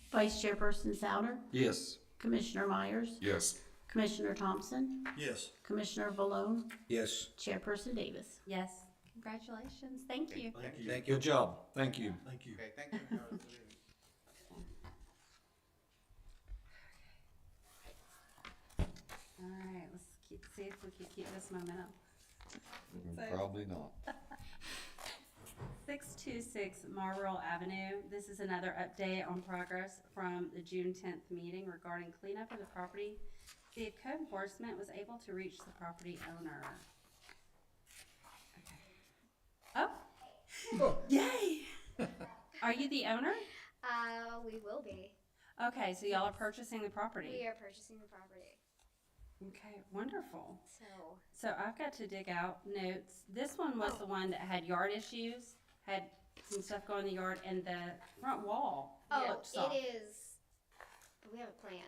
Vice Chairperson Souter, Yes. Commissioner Myers, Yes. Commissioner Thompson, Yes. Commissioner Valone, Yes. Chairperson Davis. Yes. Congratulations. Thank you. Thank you. Thank you. Good job. Thank you. Thank you. Okay, thank you. Have a good evening. All right, see if we can keep this momentum. Probably not. 626 Marlboro Avenue. This is another update on progress from the June 10th meeting regarding cleanup of the property. The code enforcement was able to reach the property owner. Okay. Oh, yay! Are you the owner? We will be. Okay, so y'all are purchasing the property. We are purchasing the property. Okay, wonderful. So, So I've got to dig out notes. This one was the one that had yard issues, had some stuff going in the yard, and the front wall looked soft. it is, we have a plan.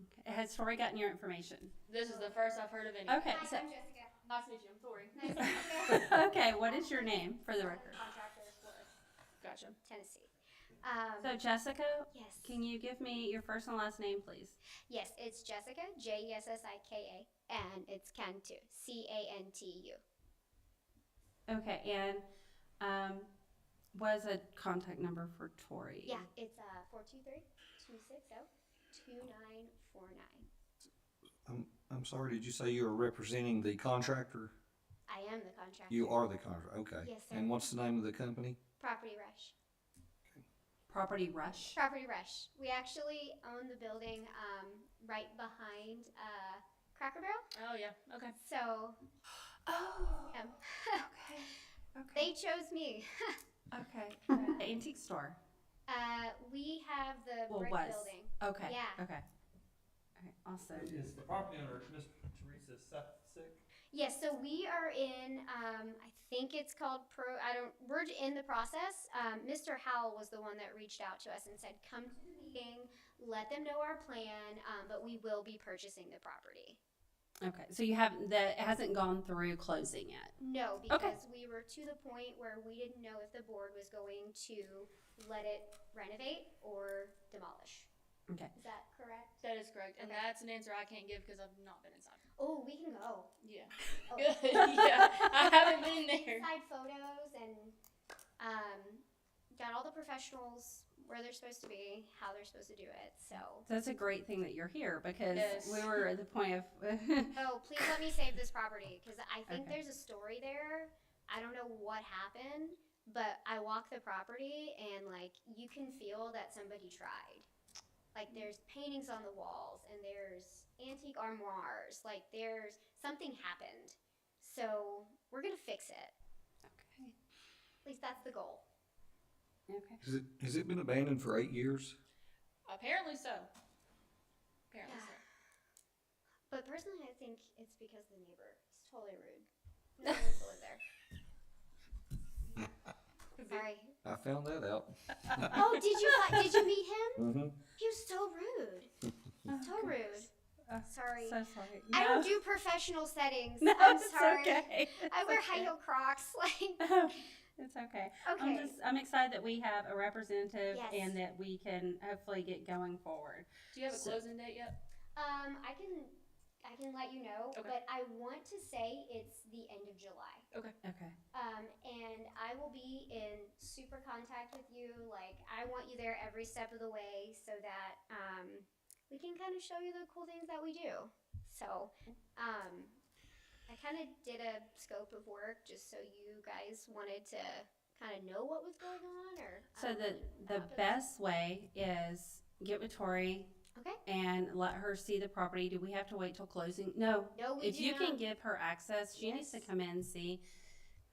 Okay. Has Tori gotten your information? This is the first I've heard of any. Okay, Hi, so, I'm Jessica. Nice to meet you. I'm Tori. Nice to meet you. okay, what is your name for the record? Contractor for us. Gotcha. Tennessee. So Jessica, Yes. can you give me your first and last name, please? Yes, it's Jessica, Jessika, and it's Cantu, Cantu. Okay, and what is a contact number for Tori? Yeah, it's 423-260-2949. I'm sorry, did you say you were representing the contractor? I am the contractor. You are the contractor, okay. Yes, sir. And what's the name of the company? Property Rush. Property Rush. Property Rush. We actually own the building right behind Cracker Barrel. Oh yeah. Okay. So Oh. yeah. Okay. Okay. They chose me. Okay. The antique store. We have the Well, brick was. building. Okay. Yeah. Okay. Okay. Awesome. Is the property owner, Miss Teresa Sick? Yes, so we are in, I think it's called we're in the process. Mr. Howell was the one that reached out to us and said, come to the meeting, let them know our plan, but we will be purchasing the property. Okay. So you haven't, it hasn't gone through closing yet. No, because we were to the point where we didn't know if the board was going to let it renovate or demolish. Okay. Is that correct? That is correct, and Okay. that's an answer I can't give because I've not been inside. Oh, we can go. Yeah. Oh. Good. Yeah. I haven't been there. Inside photos and got all the professionals where they're supposed to be, how they're supposed to do it. So, That's a great thing that you're here because Yes. we were at the point of. oh, please let me save this property because I think Okay. there's a story there. I don't know what happened, but I walk the property and like you can feel that somebody tried. Like there's paintings on the walls and there's antique armoires. Like there's something happened. So we're gonna fix it. Okay. At least that's the goal. Okay. Has it been abandoned for 8 years? Apparently so. Apparently so. But personally, I think it's because the neighbor is totally rude. No one wants to live there. Sorry. I found that out. Oh, did you meet him? Mm-hmm. He was so rude. So rude. Sorry. So sorry. I No. don't do professional settings. No, I'm it's sorry. okay. I It's wear okay. high heel Crocs. Like, It's okay. okay. I'm excited that we have a representative Yes. and that we can hopefully get going forward. Do you have a So- closing date yet? I can let you know, Okay. but I want to say it's the end of July. Okay. And I will be in super contact with you. Like, I want you there every step of the way so that we can kind of show you the cool things that we do. So, I kind of did a scope of work just so you guys wanted to kind of know what was going on, or So the best way is get with Tori Okay. and let her see the property. Do we have to wait till closing? No. No, we If do you not. can give her access, she needs to Yes. come in and see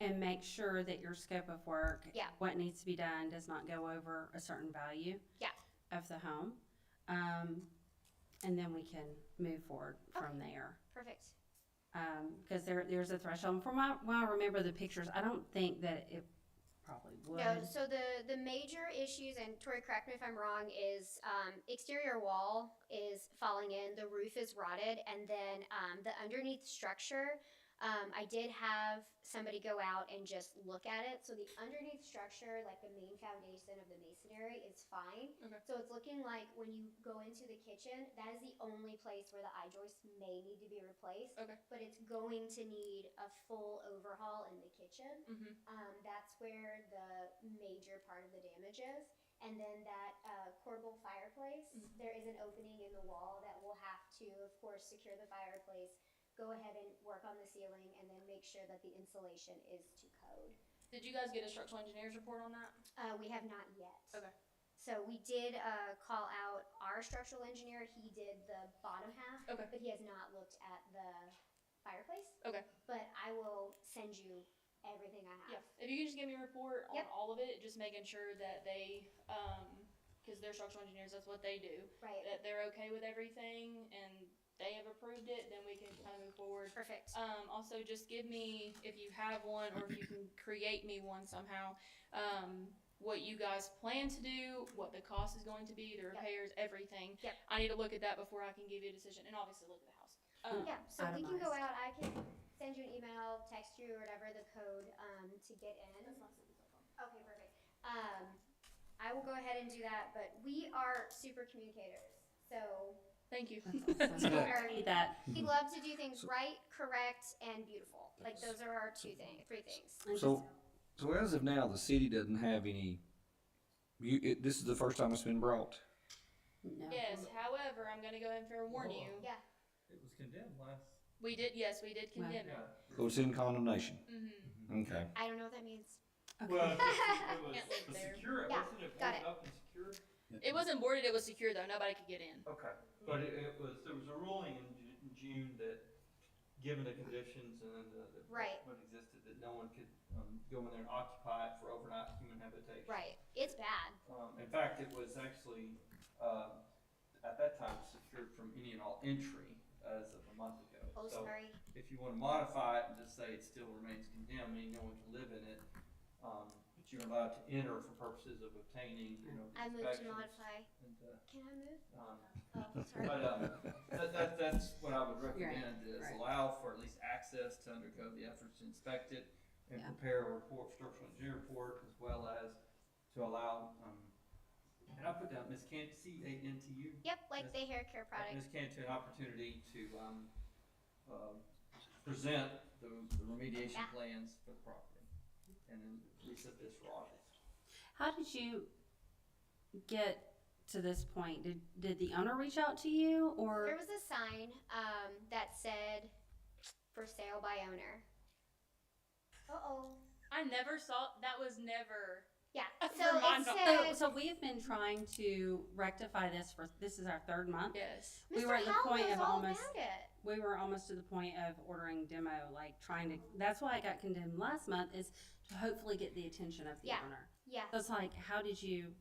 and make sure that your scope of work, Yeah. what needs to be done, does not go over a certain value Yeah. of the home. And then we can move forward from there. Perfect. Because there's a threshold. From what I remember the pictures, I don't think that it probably would. No, so the major issues, and Tori, correct me if I'm wrong, is exterior wall is falling in, the roof is rotted, and then the underneath structure, I did have somebody go out and just look at it. So the underneath structure, like the main foundation of the masonry, is fine. Okay. So it's looking like when you go into the kitchen, that is the only place where the eye joist may need to be replaced. Okay. But it's going to need a full overhaul in the kitchen. Mm-hmm. That's where the major part of the damage is. And then that corbel fireplace, there is an opening in the wall that we'll have to, of course, secure the fireplace, go ahead and work on the ceiling, and then make sure that the insulation is to code. Did you guys get a structural engineer's report on that? We have not yet. Okay. So we did call out our structural engineer. He did the bottom half, Okay. but he has not looked at the fireplace. Okay. But I will send you everything I have. Yeah. If you can just give me a report on Yep. all of it, just making sure that they, because they're structural engineers, that's what they do. Right. That they're okay with everything and they have approved it, then we can kind of move forward. Perfect. Also, just give me, if you have one or if you can create me one somehow, what you guys plan to do, what the cost is going to be, the repairs, everything. Yep. I need to look at that before I can give you a decision, and obviously look at the house. Yeah, so we can go itemized. out, I can send you an email, text you, or whatever, the code, to get in. That's not cell phone. Okay, perfect. I will go ahead and do that, but we are super communicators, so Thank you. Awesome. Need that. we love to do things right, correct, and beautiful. Like those are our three things. And So, so as of now, the city doesn't have any, this is the first time it's been brought. No. Yes, however, I'm gonna go ahead and fair warn you. Yeah. It was condemned last. We did condemn it. So it's in condemnation. Mm-hmm. Okay. I don't know what that means. Well, it Can't was live there. secure, Yeah, wasn't it got boarded it. up and secured? It wasn't boarded, it was secure though, nobody could get in. Okay, but there was a ruling in June that, given the conditions and Right. what existed, that no one could, go in there and occupy it for overnight human habitation. Right. It's bad. In fact, it was actually, at that time, secured from any and all entry as of a month ago. Oh, So sorry. if you wanna modify it and just say it still remains condemned, meaning no one can live in it, but you're allowed to enter for purposes of obtaining, I move to inspections modify. and, Can I move? um, Oh, sorry. but, that's what I would recommend, is right. allow for at least access to undergo the efforts to inspect it and Yeah. prepare a report, structural engineer report, as well as to allow, and I put down Ms. Cantu, Yep, like the hair care product. Ms. Cantu, an opportunity to, present the remediation Yeah. plans for the property, and then reset this for August. How did you get to this point? Did the owner reach out to you, or? There was a sign that said "For sale by owner." Uh-oh. I never saw, that was never, Yeah. For So my it knowledge. said. So we have been trying to rectify this this is our third month. yes. We Mr. were at the Howell point knows of all almost- about it. We were almost to the point of ordering demo, like trying to, that's why I got condemned last month, is to hopefully get the attention of the Yeah. owner. Yeah. So it's like, how did you,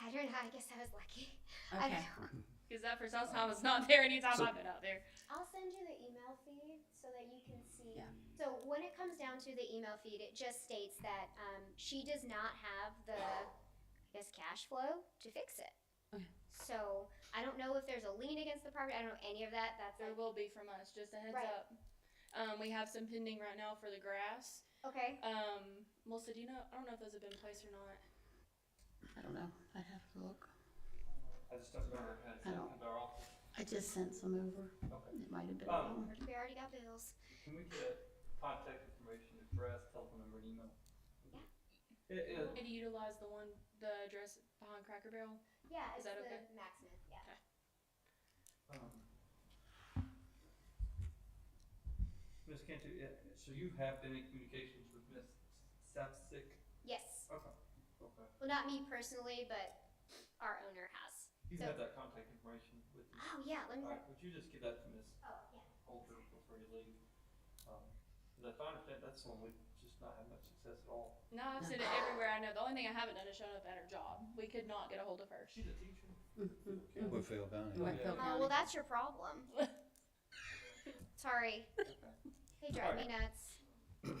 I don't know. I guess I was lucky. I okay. don't know. Cause that for some time was not there anytime So- I've been out there. I'll send you the email feed so that you can see. Yeah. So when it comes down to the email feed, it just states that she does not have the, I guess, cash flow to fix it. Okay. So I don't know if there's a lien against the property. I don't know any of that. That's There like, will be from us, just a heads Right. up. We have some pending right now for the grass. okay. Melissa, do you know, I don't know if those have been placed or not. I don't know. I'd have to look. I just don't remember if it had I don't- something in our office. I just sent some over. Okay. It might have been. We already got bills. Can we get contact information, address, telephone number, and email? Yeah. Maybe utilize the address behind Cracker Barrel. Yeah. Is it's that the okay? Maximus. Yeah. Ms. Cantu, so you have been in communications with Ms. Sapsik? Yes. Okay. Okay. Well, not me personally, but our owner has. You So- have that contact information with you? Oh yeah. Let me. All right, would you just give that to Ms. Oh yeah. Holder before you leave? Because if I understand, that's the one we've just not had much success at all. No, I've seen it everywhere I know. The only thing I haven't done is shown up at her job. We could not get a hold of her. She's a teacher. Woodfield County. Woodfield Oh County. well, that's your problem. Sorry. They drive me nuts. Okay,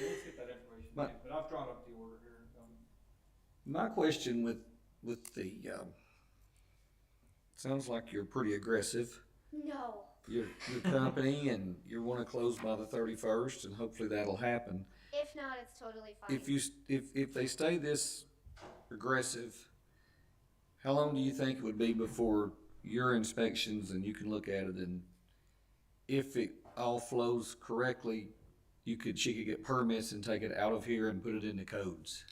let's get that information, But- but I've drawn up the order here. My question with the, sounds like you're pretty aggressive. No. Your company, and you wanna close by the 31st, and hopefully that'll happen. If not, it's totally fine. If they stay this aggressive, how long do you think it would be before your inspections and you can look at it, and if it all flows correctly, she could get permits and take it out of here and put it into codes?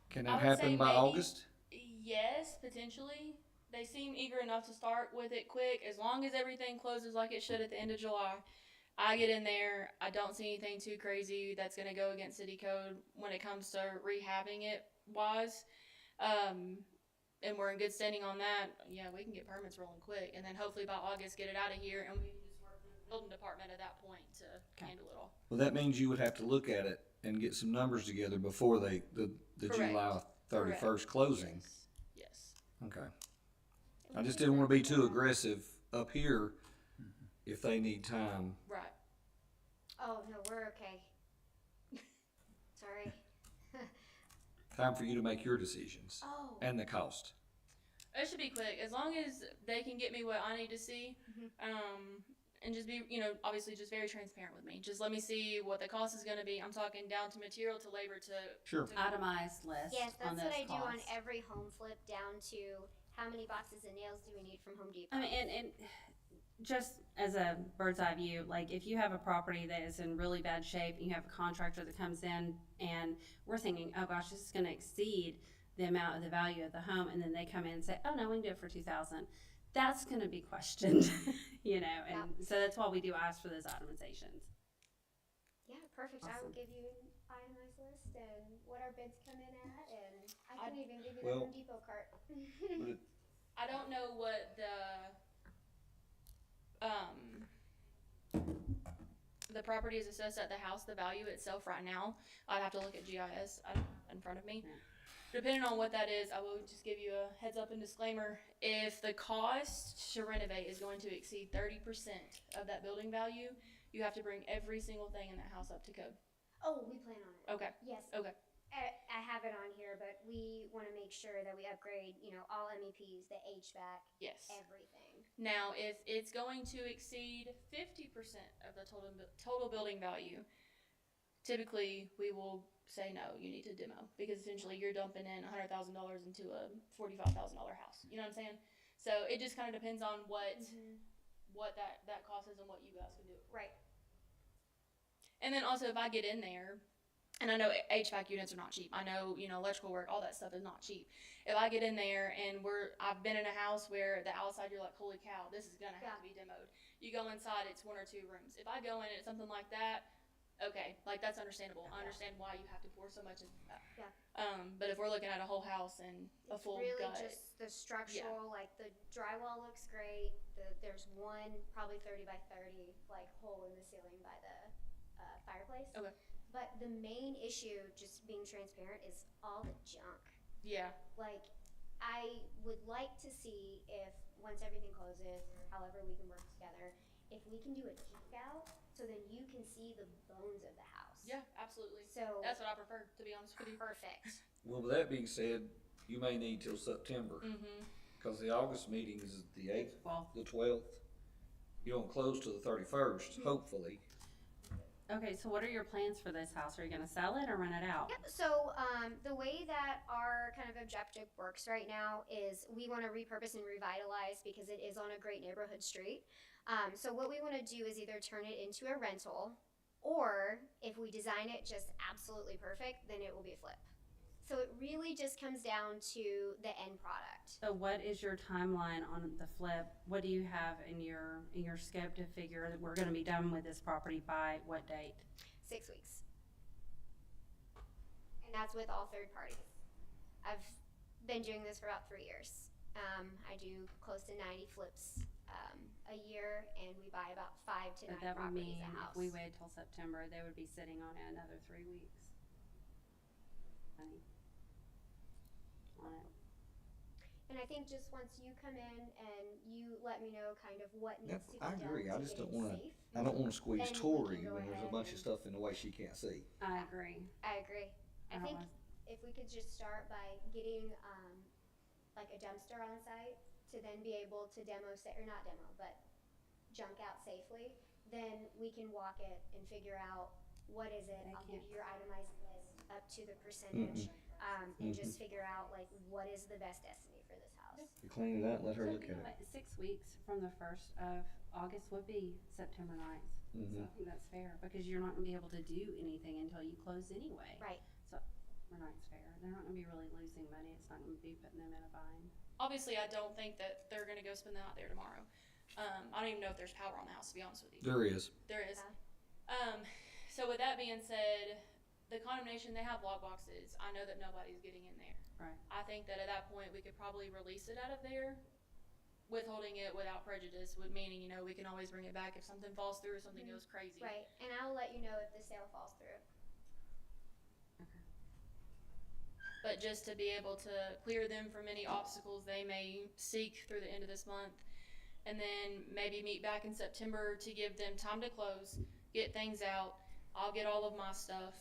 Can I that would say happen by maybe- August? Yes, potentially. They seem eager enough to start with it quick, as long as everything closes like it should at the end of July. I get in there, I don't see anything too crazy that's gonna go against city code when it comes to rehabbing it wise. And we're in good standing on that. Yeah, we can get permits rolling quick, and then hopefully by August get it out of here, and we can just work with the building department at that point to handle it all. Well, that means you would have to look at it and get some numbers together before the Correct. July 31st Correct. closing. Yes. Okay. I just didn't wanna be too aggressive up here if they need time. Right. Oh no, we're okay. Sorry. Time for you to make your decisions Oh. and the cost. It should be quick, as long as they can get me what I need to see. Mhm. and just be, obviously just very transparent with me. Just let me see what the cost is gonna be. I'm talking down to material, to labor, to. Sure. to- Itemized list Yes, on that's those what I do on costs. every home flip, down to how many boxes of nails do we need from Home Depot. I mean, and just as a bird's eye view, like if you have a property that is in really bad shape and you have a contractor that comes in and we're thinking, oh gosh, this is gonna exceed the amount of the value of the home, and then they come in and say, oh no, we can do it for $2,000. That's gonna be questioned, and so that's why we do ask for those itemizations. Yeah, perfect. I will Awesome. give you an itemized list and what our bids come in at, and I can even give you Well- the Home Depot cart. But it, I don't know what the property is assessed at the house, the value itself right now. I'd have to look at GIS in front of me. Yeah. Depending on what that is, I will just give you a heads up and disclaimer. If the cost to renovate is going to exceed 30% of that building value, you have to bring every single thing in that house up to code. Oh, we plan on it. Okay. Yes. Okay. I have it on here, but we want to make sure that we upgrade, all MEPs, the HVAC, Yes. everything. Now, if it's going to exceed 50% of the total building value, typically we will say no, you need to demo, because essentially you're dumping in $100,000 into a $45,000 house. You know what I'm saying? So it just kind of depends on what that cost is and what you guys can do. Right. And then also, if I get in there, and I know HVAC units are not cheap. I know, electrical work, all that stuff is not cheap. If I get in there and I've been in a house where the outside you're like, holy cow, this is gonna have to be demoed. You go inside, it's 1 or 2 rooms. If I go in and it's something like that, okay, like that's understandable. I understand why you have to pour so much into that. Yeah. But if we're looking at a whole house and a It's full really gut, just the structural, like the drywall looks great. There's one probably 30 by 30 like hole in the ceiling by the fireplace. Okay. But the main issue, just being transparent, is all the junk. yeah, Like, I would like to see if once everything closes, or however we can work together, if we can do a take out, so then you can see the bones of the house. yeah, absolutely. So That's what I prefer, to be honest with you. perfect. well, with that being said, you may need till September, Mm-hmm. because the August meeting is the 8th, Well, the 12th. You don't close till the 31st, hopefully. okay, so what are your plans for this house? Are you gonna sell it or rent it out? Yep. So the way that our kind of objective works right now is we want to repurpose and revitalize because it is on a great neighborhood street. So what we want to do is either turn it into a rental, or if we design it just absolutely perfect, then it will be a flip. So it really just comes down to the end product. So what is your timeline on the flip? What do you have in your scope to figure that we're gonna be done with this property by what date? 6 weeks. And that's with all third parties. I've been doing this for about 3 years. I do close to 90 flips a year, and we buy about 5 to 9 But that would properties mean a house. if we wait till September, they would be sitting on it another 3 weeks. Honey. On it. And I think just once you come in and you let me know kind of what needs Yep, to be I done agree. to I just get don't it wanna, safe. I don't wanna squeeze Then we Tori can go when there's a ahead bunch of and- stuff in the way she can't see. I agree. I agree. I don't think want- if we could just start by getting like a dumpster on site to then be able to or not demo, but junk out safely, then we can walk it and figure out what is it. They I'll give can't- you your itemized list up to the percentage, and just figure out like what is the best destiny for this house. You clean it out, let her So, look you at know it. what, 6 weeks from the 1st of August would be September 9th. So I Mhm. think that's fair, because you're not gonna be able to do anything until you close anyway. Right. So, September 9th's fair. They're not gonna be really losing money. It's not gonna be putting them in a bind. Obviously, I don't think that they're gonna go spend the night there tomorrow. I don't even know if there's power on the house, to be honest with you. There is. There is. So with that being said, the condemnation, they have log boxes. I know that nobody's getting in there. Right. I think that at that point, we could probably release it out of there, withholding it without prejudice, meaning, we can always bring it back if something falls through or something goes crazy. Right. And I'll let you know if the sale falls through. But just to be able to clear them from any obstacles they may seek through the end of this month, and then maybe meet back in September to give them time to close, get things out. I'll get all of my stuff,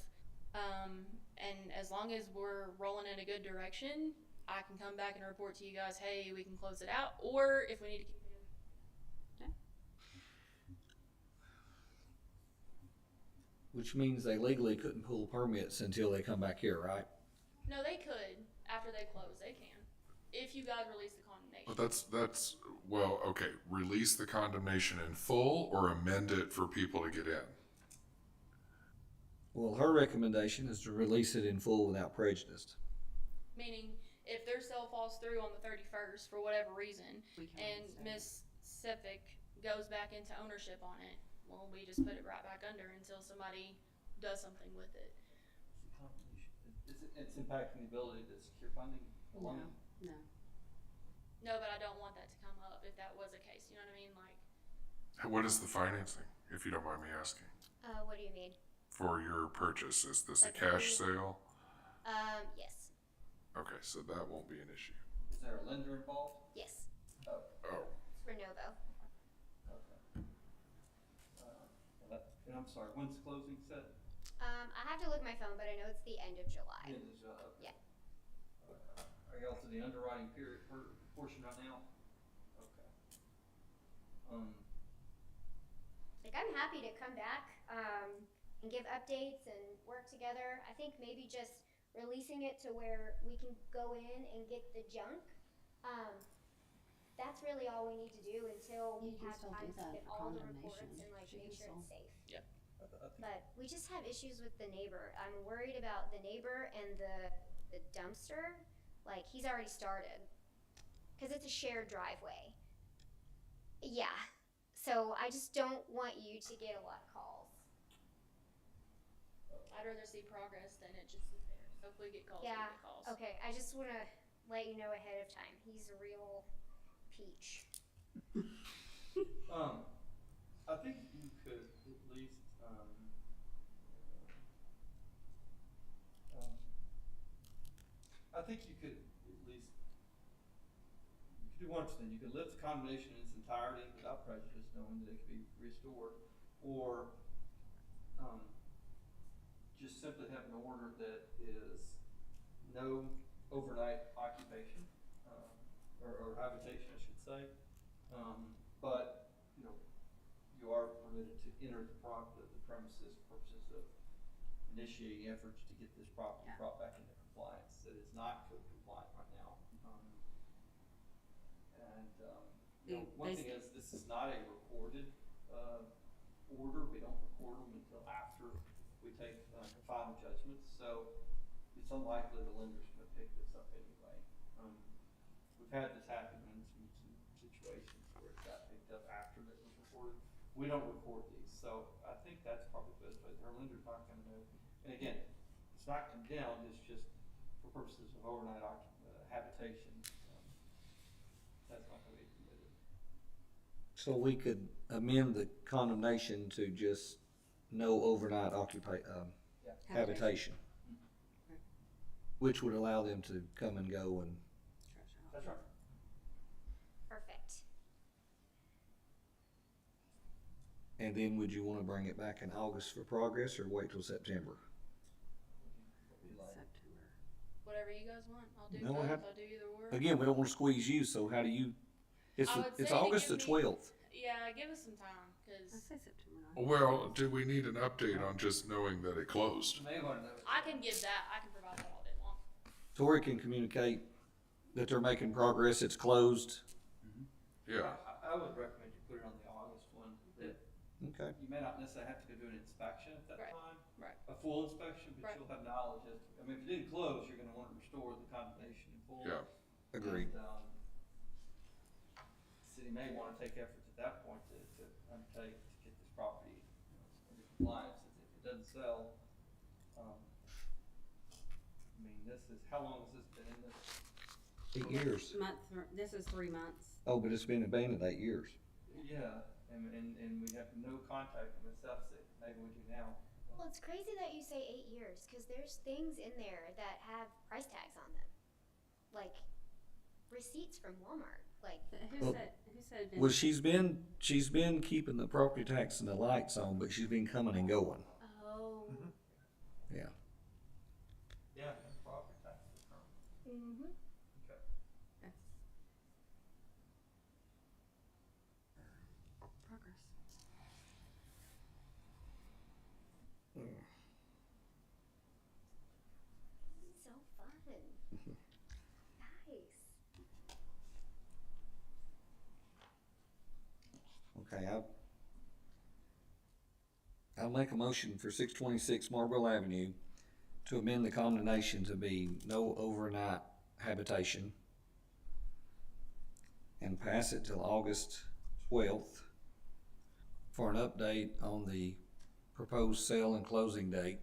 and as long as we're rolling in a good direction, I can come back and report to you guys, hey, we can close it out, or if we need to keep it. Which means they legally couldn't pull permits until they come back here, right? No, they could, after they close, they can. If you guys release the condemnation. But that's, well, okay, release the condemnation in full or amend it for people to get in? Well, her recommendation is to release it in full without prejudice. Meaning, if their sale falls through on the 31st for whatever reason, We can and release Miss Siffick goes back into ownership on it, well, we just put it right back under until somebody does something with it. It's impacting the ability to secure funding alone. No. No, but I don't want that to come up if that was a case, you know what I mean? Like, What is the financing, if you don't mind me asking, What do you mean? for your purchase? Is this a Like cash the- sale? Yes. Okay, so that won't be an issue. Is there a lender involved? Yes. Oh, It's for Novo. Okay. And I'm sorry, when's the closing set? I have to look at my phone, but I know it's the end of July. End of July, okay. Yeah. Are y'all to the underwriting period portion right now? Okay. Like, I'm happy to come back and give updates and work together. I think maybe just releasing it to where we can go in and get the junk. That's really all we need to do until we You can have still time do to that get for all the reports condemnation. and like She make can sure it's still- safe. I think But we just have issues with the neighbor. I'm worried about the neighbor and the dumpster. Like, he's already started. Because it's a shared driveway. Yeah. So I just don't want you to get a lot of calls. I'd rather see progress than it just sit there. Hopefully get calls, we Yeah. get calls. Okay, I just want to let you know ahead of time. He's a real peach. I think you could at least, I think you could at least, you could do one thing, you could lift the condemnation in its entirety without prejudice, knowing that it could be restored, or, just simply have an order that is no overnight occupation, or habitation, I should say. But, you know, you are permitted to enter the premises for purposes of initiating efforts to get this property Yeah. brought back into compliance, that is not code compliant right now. You know, one thing is, this is not a recorded, order, we don't record them until after we take, final judgments, so it's unlikely the lender's gonna pick this up anyway. We've had this happen in some situations where it got picked up after it was recorded. We don't record these, so I think that's probably the best way. Our lender's not gonna know. And again, it's not condemned, it's just for purposes of overnight habitation. That's not gonna be permitted. So we could amend the condemnation to just no overnight habitation. Which would allow them to come and go and, That's right. Perfect. and then would you wanna bring it back in August for progress or wait till September? September. Whatever you guys want. I'll do No, both. have- I'll do either or. Again, we don't wanna squeeze you, so how do you, it's, I would it's say to August the give me- 12th. Yeah, give us some time, I'd cause say September 9th. well, do we need an update on just knowing that it closed? You may wanna know. I can give that. I can provide that all day long. Tori can communicate that they're making progress, it's closed. Yeah, I would recommend you put it on the August one, that Okay. you may not necessarily have to go do an inspection at that Right, time. right. A full inspection, but Right. you'll have knowledge as, I mean, if it didn't close, you're gonna wanna restore the condemnation in full. yeah. Agreed. And, city may wanna take efforts at that point to undertake to get this property, you know, under compliance, if it doesn't sell. I mean, this is, how long has this been in this? 8 years. This is 3 months. Oh, but it's been abandoned 8 years. Yeah, and we have no contact with Septic, maybe we do now. Well, it's crazy that you say 8 years because there's things in there that have price tags on them, like receipts from Walmart. Like, Who Well, said? Well, she's been keeping the property tax and the lights on, but she's been coming and going. oh, Yeah. Yeah, and property taxes are. mm-hmm. Okay. Progress. Nice. Okay, I'll make a motion for 626 Marlboro Avenue to amend the condemnation to be no overnight habitation and pass it till August 12th for an update on the proposed sale and closing date,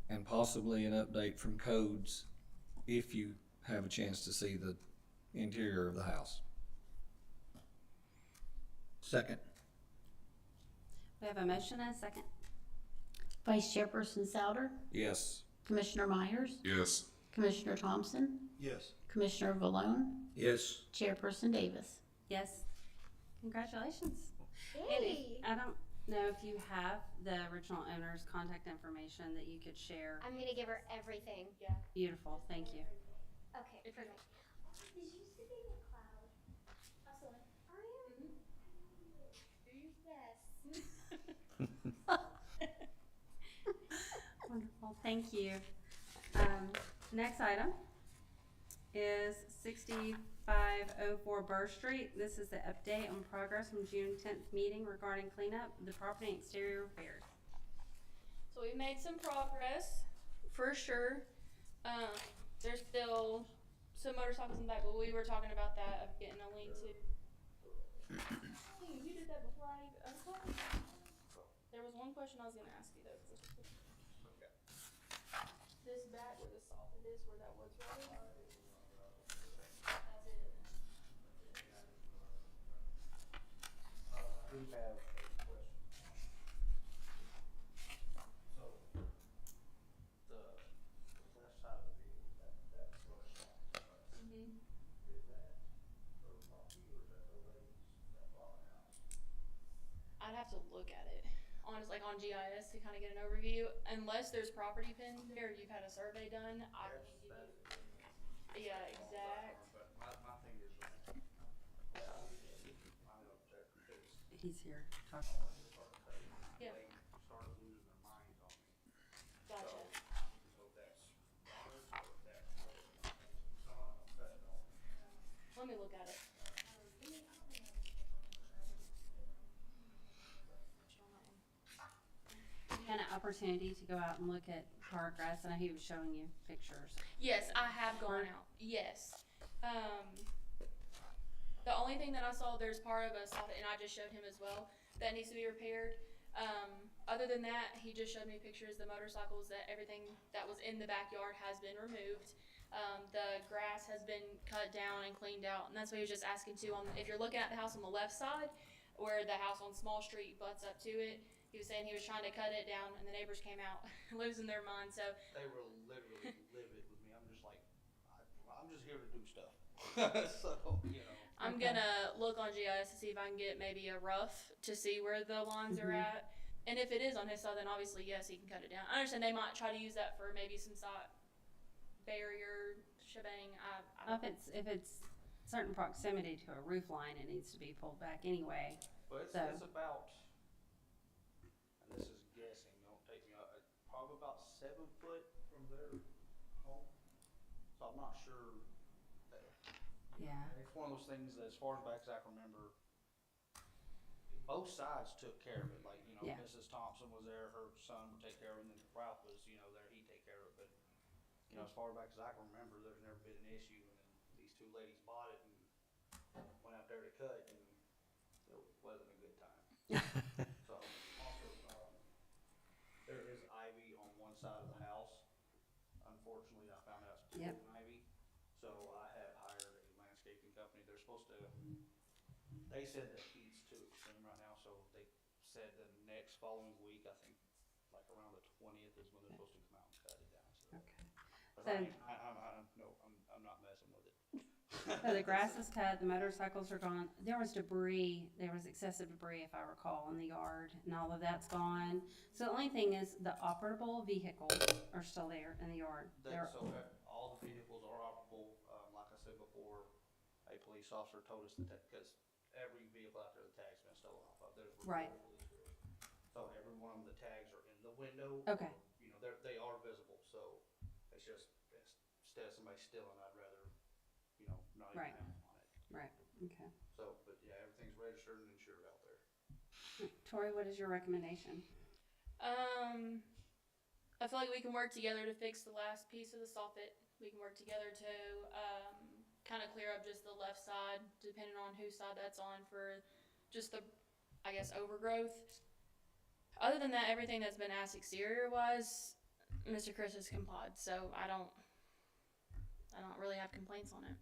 and possibly an update from codes if you have a chance to see the interior of the house. Second. We have a motion and a second. Vice Chairperson Souter, Yes. Commissioner Myers, Yes. Commissioner Thompson, Yes. Commissioner Valone, Yes. Chairperson Davis. Yes. Congratulations. And Yay! I don't know if you have the original owner's contact information that you could share. I'm gonna give her everything. Yeah. Beautiful, thank you. Okay, If you- perfect. Did you sit in a cloud? Awesome. I am. Do you? Yes. Wonderful, thank you. Next item is 6504 Burr Street. This is the update on progress from June 10th meeting regarding cleanup of the property and exterior repairs. So we've made some progress, for sure. There's still some motorcycles in the back, but we were talking about that of getting a lean-to. You did that before I applied. There was one question I was gonna ask you though. This back where the soffit is, where that wood's running. That's it. We have a question. So, the left side of the vehicle, that's what it's on. Is that her property or is that the lady's that bought the house? I'd have to look at it like on GIS to kind of get an overview. Unless there's property pins there, you've had a survey done. I can't give you. Yeah, exact. But my thing is, I know that because He's here talking. Yeah. they started losing their minds on me. Gotcha. So, I don't know if that's honest or if that's, Let me look at it. You had an opportunity to go out and look at progress, and he was showing you pictures. Yes, I have gone out. Yes. The only thing that I saw, there's part of a soffit, and I just showed him as well, that needs to be repaired. Other than that, he just showed me pictures, the motorcycles, that everything that was in the backyard has been removed. The grass has been cut down and cleaned out, and that's what he was just asking too. If you're looking at the house on the left side, where the house on Small Street butts up to it, he was saying he was trying to cut it down, and the neighbors came out losing their mind. So they were literally livid with me. I'm just like, I'm just here to do stuff. So, you know. I'm gonna look on GIS to see if I can get maybe a rough to see where the lines are at. And if it is on his side, then obviously, yes, he can cut it down. I understand they might try to use that for maybe some side barrier shebang. I don't If it's certain proximity to a roof line, it needs to be pulled back anyway. But So- it's about, and this is guessing, don't take me out, probably about 7 foot from their home. So I'm not sure. Yeah. It's one of those things that as far back as I can remember, both sides took care of it. Like, you know, Yeah. Mrs. Thompson was there, her son would take care of it, and then Ralph was, you know, there, he'd take care of it. But, you know, as far back as I can remember, there's never been an issue. And then these two ladies bought it and went out there to cut, and it wasn't a good time. So, also, there is ivy on one side of the house. Unfortunately, I found out it's Yep. poison ivy. So I have hired a landscaping company. They're supposed to, they said that heat's too extreme right now, so they said the next following week, I think, like around the 20th is when they're supposed to come out and cut it down. So, Okay. but So- I'm not messing with it. So the grass is cut, the motorcycles are gone. There was debris, there was excessive debris, if I recall, in the yard, and all of that's gone. So the only thing is the operable vehicles are still there in the yard. They're, So all the vehicles are operable. Like I said before, a police officer told us that, because every vehicle out there, the tag's been stolen off of. There's Right. So every one of them, the tags are in the window. Okay. You know, they are visible, so it's just, instead of somebody stealing, I'd rather, you know, not even Right. have them on it. Right, okay. So, but yeah, everything's registered and insured out there. Tori, what is your recommendation? I feel like we can work together to fix the last piece of the soffit. We can work together to kind of clear up just the left side, depending on whose side that's on for just the, I guess, overgrowth. Other than that, everything that's been asked exterior wise, Mr. Chris has complied, so I don't really have complaints on it.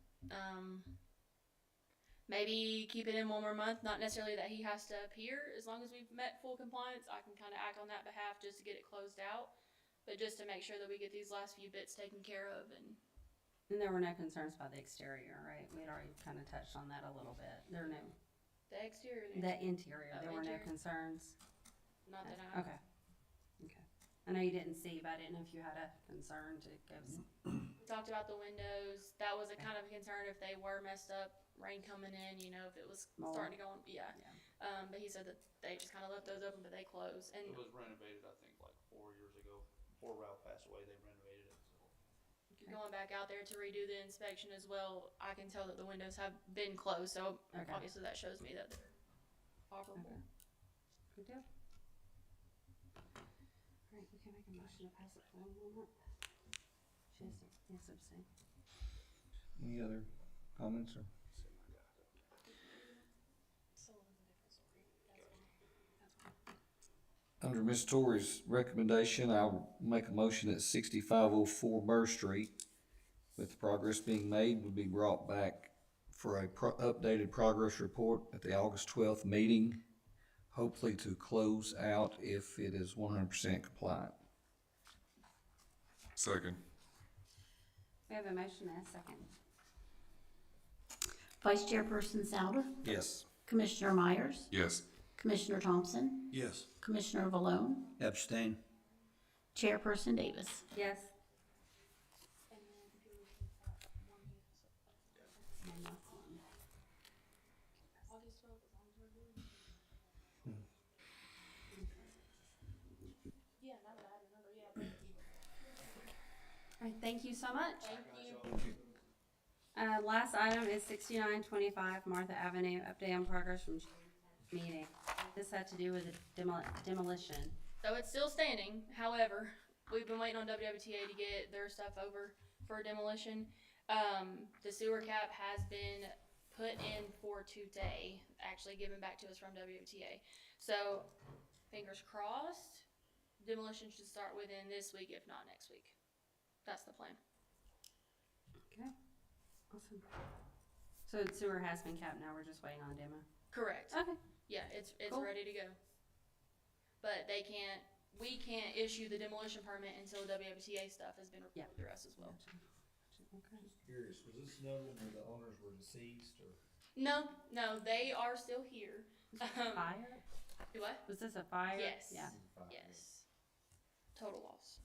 Maybe keep it in one more month, not necessarily that he has to appear. As long as we've met full compliance, I can kind of act on that behalf just to get it closed out. But just to make sure that we get these last few bits taken care of. And there were no concerns about the exterior, right? We had already kind of touched on that a little bit. There were no, the exterior. the interior, Oh, there were no interior. concerns. Not that I. Okay. Okay. I know you didn't see, but I didn't know if you had a concern to go. We talked about the windows. That was a kind of a concern if they were messed up, rain coming in, you know, if it was Mold. starting to go on. Yeah. Yeah. But he said that they just kind of left those open, but they closed. And It was renovated, I think, like 4 years ago. Before Ralph passed away, they renovated it, so. going back out there to redo the inspection as well, I can tell that the windows have been closed. So Okay. obviously that shows me that they're operable. Okay. Good deal. All right, we can make a motion to pass it for one moment. She has to, yes, abstain. Any other comments or? Under Ms. Torrey's recommendation, I'll make a motion that 6504 Burr Street, with the progress being made, would be brought back for a updated progress report at the August 12th meeting, hopefully to close out if it is 100% compliant. Second. We have a motion and a second. Vice Chairperson Souter, Yes. Commissioner Myers, Yes. Commissioner Thompson, Yes. Commissioner Valone, Abstain. Chairperson Davis. Yes. Yeah, now that I remember, yeah. All right, thank you so much. Thank you. Last item is 6925 Martha Avenue, update on progress from meeting. This had to do with the demolition. So it's still standing. However, we've been waiting on WWTA to get their stuff over for demolition. The sewer cap has been put in for today, actually given back to us from WWTA. So fingers crossed, demolition should start within this week, if not next week. That's the plan. Okay, awesome. So the sewer has been capped, now we're just waiting on a demo? Correct. Okay. Yeah, it's Cool. ready to go. But we can't issue the demolition permit until WWTA stuff has been Yeah. reported through us as well. Gotcha. Okay. Curious, was this another one where the owners were deceased or? No, they are still here. Fire? Do what? Was this a fire? Yes. Yeah. Yes. Total loss.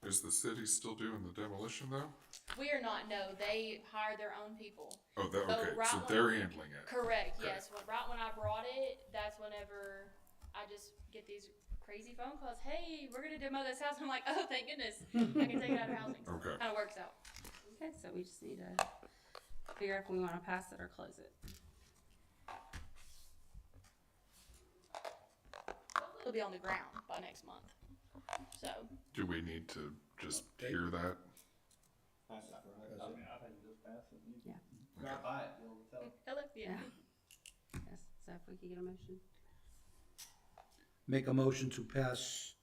Is the city still doing the demolition though? We are not, no, they hired their own people. Oh, that, So okay, right so when- they're handling it. Correct, Okay. yes. Right when I brought it, that's whenever I just get these crazy phone calls. Hey, we're gonna demo this house. I'm like, oh, thank goodness. I can take it out of housing. Okay. Kind of works out. Okay, so we just need to figure out if we wanna pass it or close it. It'll be on the ground by next month. So, Do we need to just hear that? I think just pass it. Yeah. Drive by it, you'll tell them. hello, yeah. Yes, so if we could get a motion. Make a motion to pass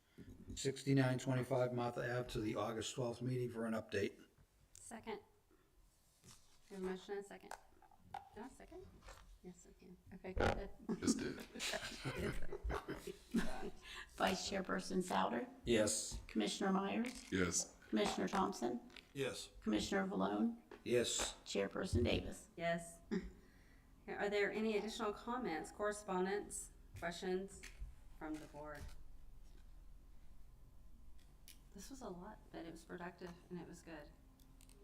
6925 Martha Ave to the August 12th meeting for an update. Second. We have a motion and a second. Can I second? Yes, I can. Okay, go ahead. Just did. Vice Chairperson Souter, Yes. Commissioner Myers, Yes. Commissioner Thompson, Yes. Commissioner Valone, Yes. Chairperson Davis. Yes. Okay, are there any additional comments, correspondence, questions from the board? This was a lot, but it was productive and it was good.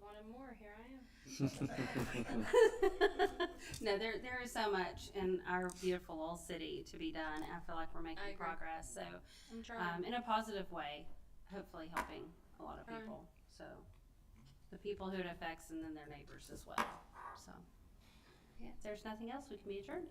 Wanted more, here I am. No, there is so much in our beautiful little city to be done. I feel like we're I making agree. progress, so, I'm trying. in a positive way, hopefully helping a lot of Trying. people, so. the people who it affects and then their neighbors as well, so. Yeah, if there's nothing else, we can be adjourned.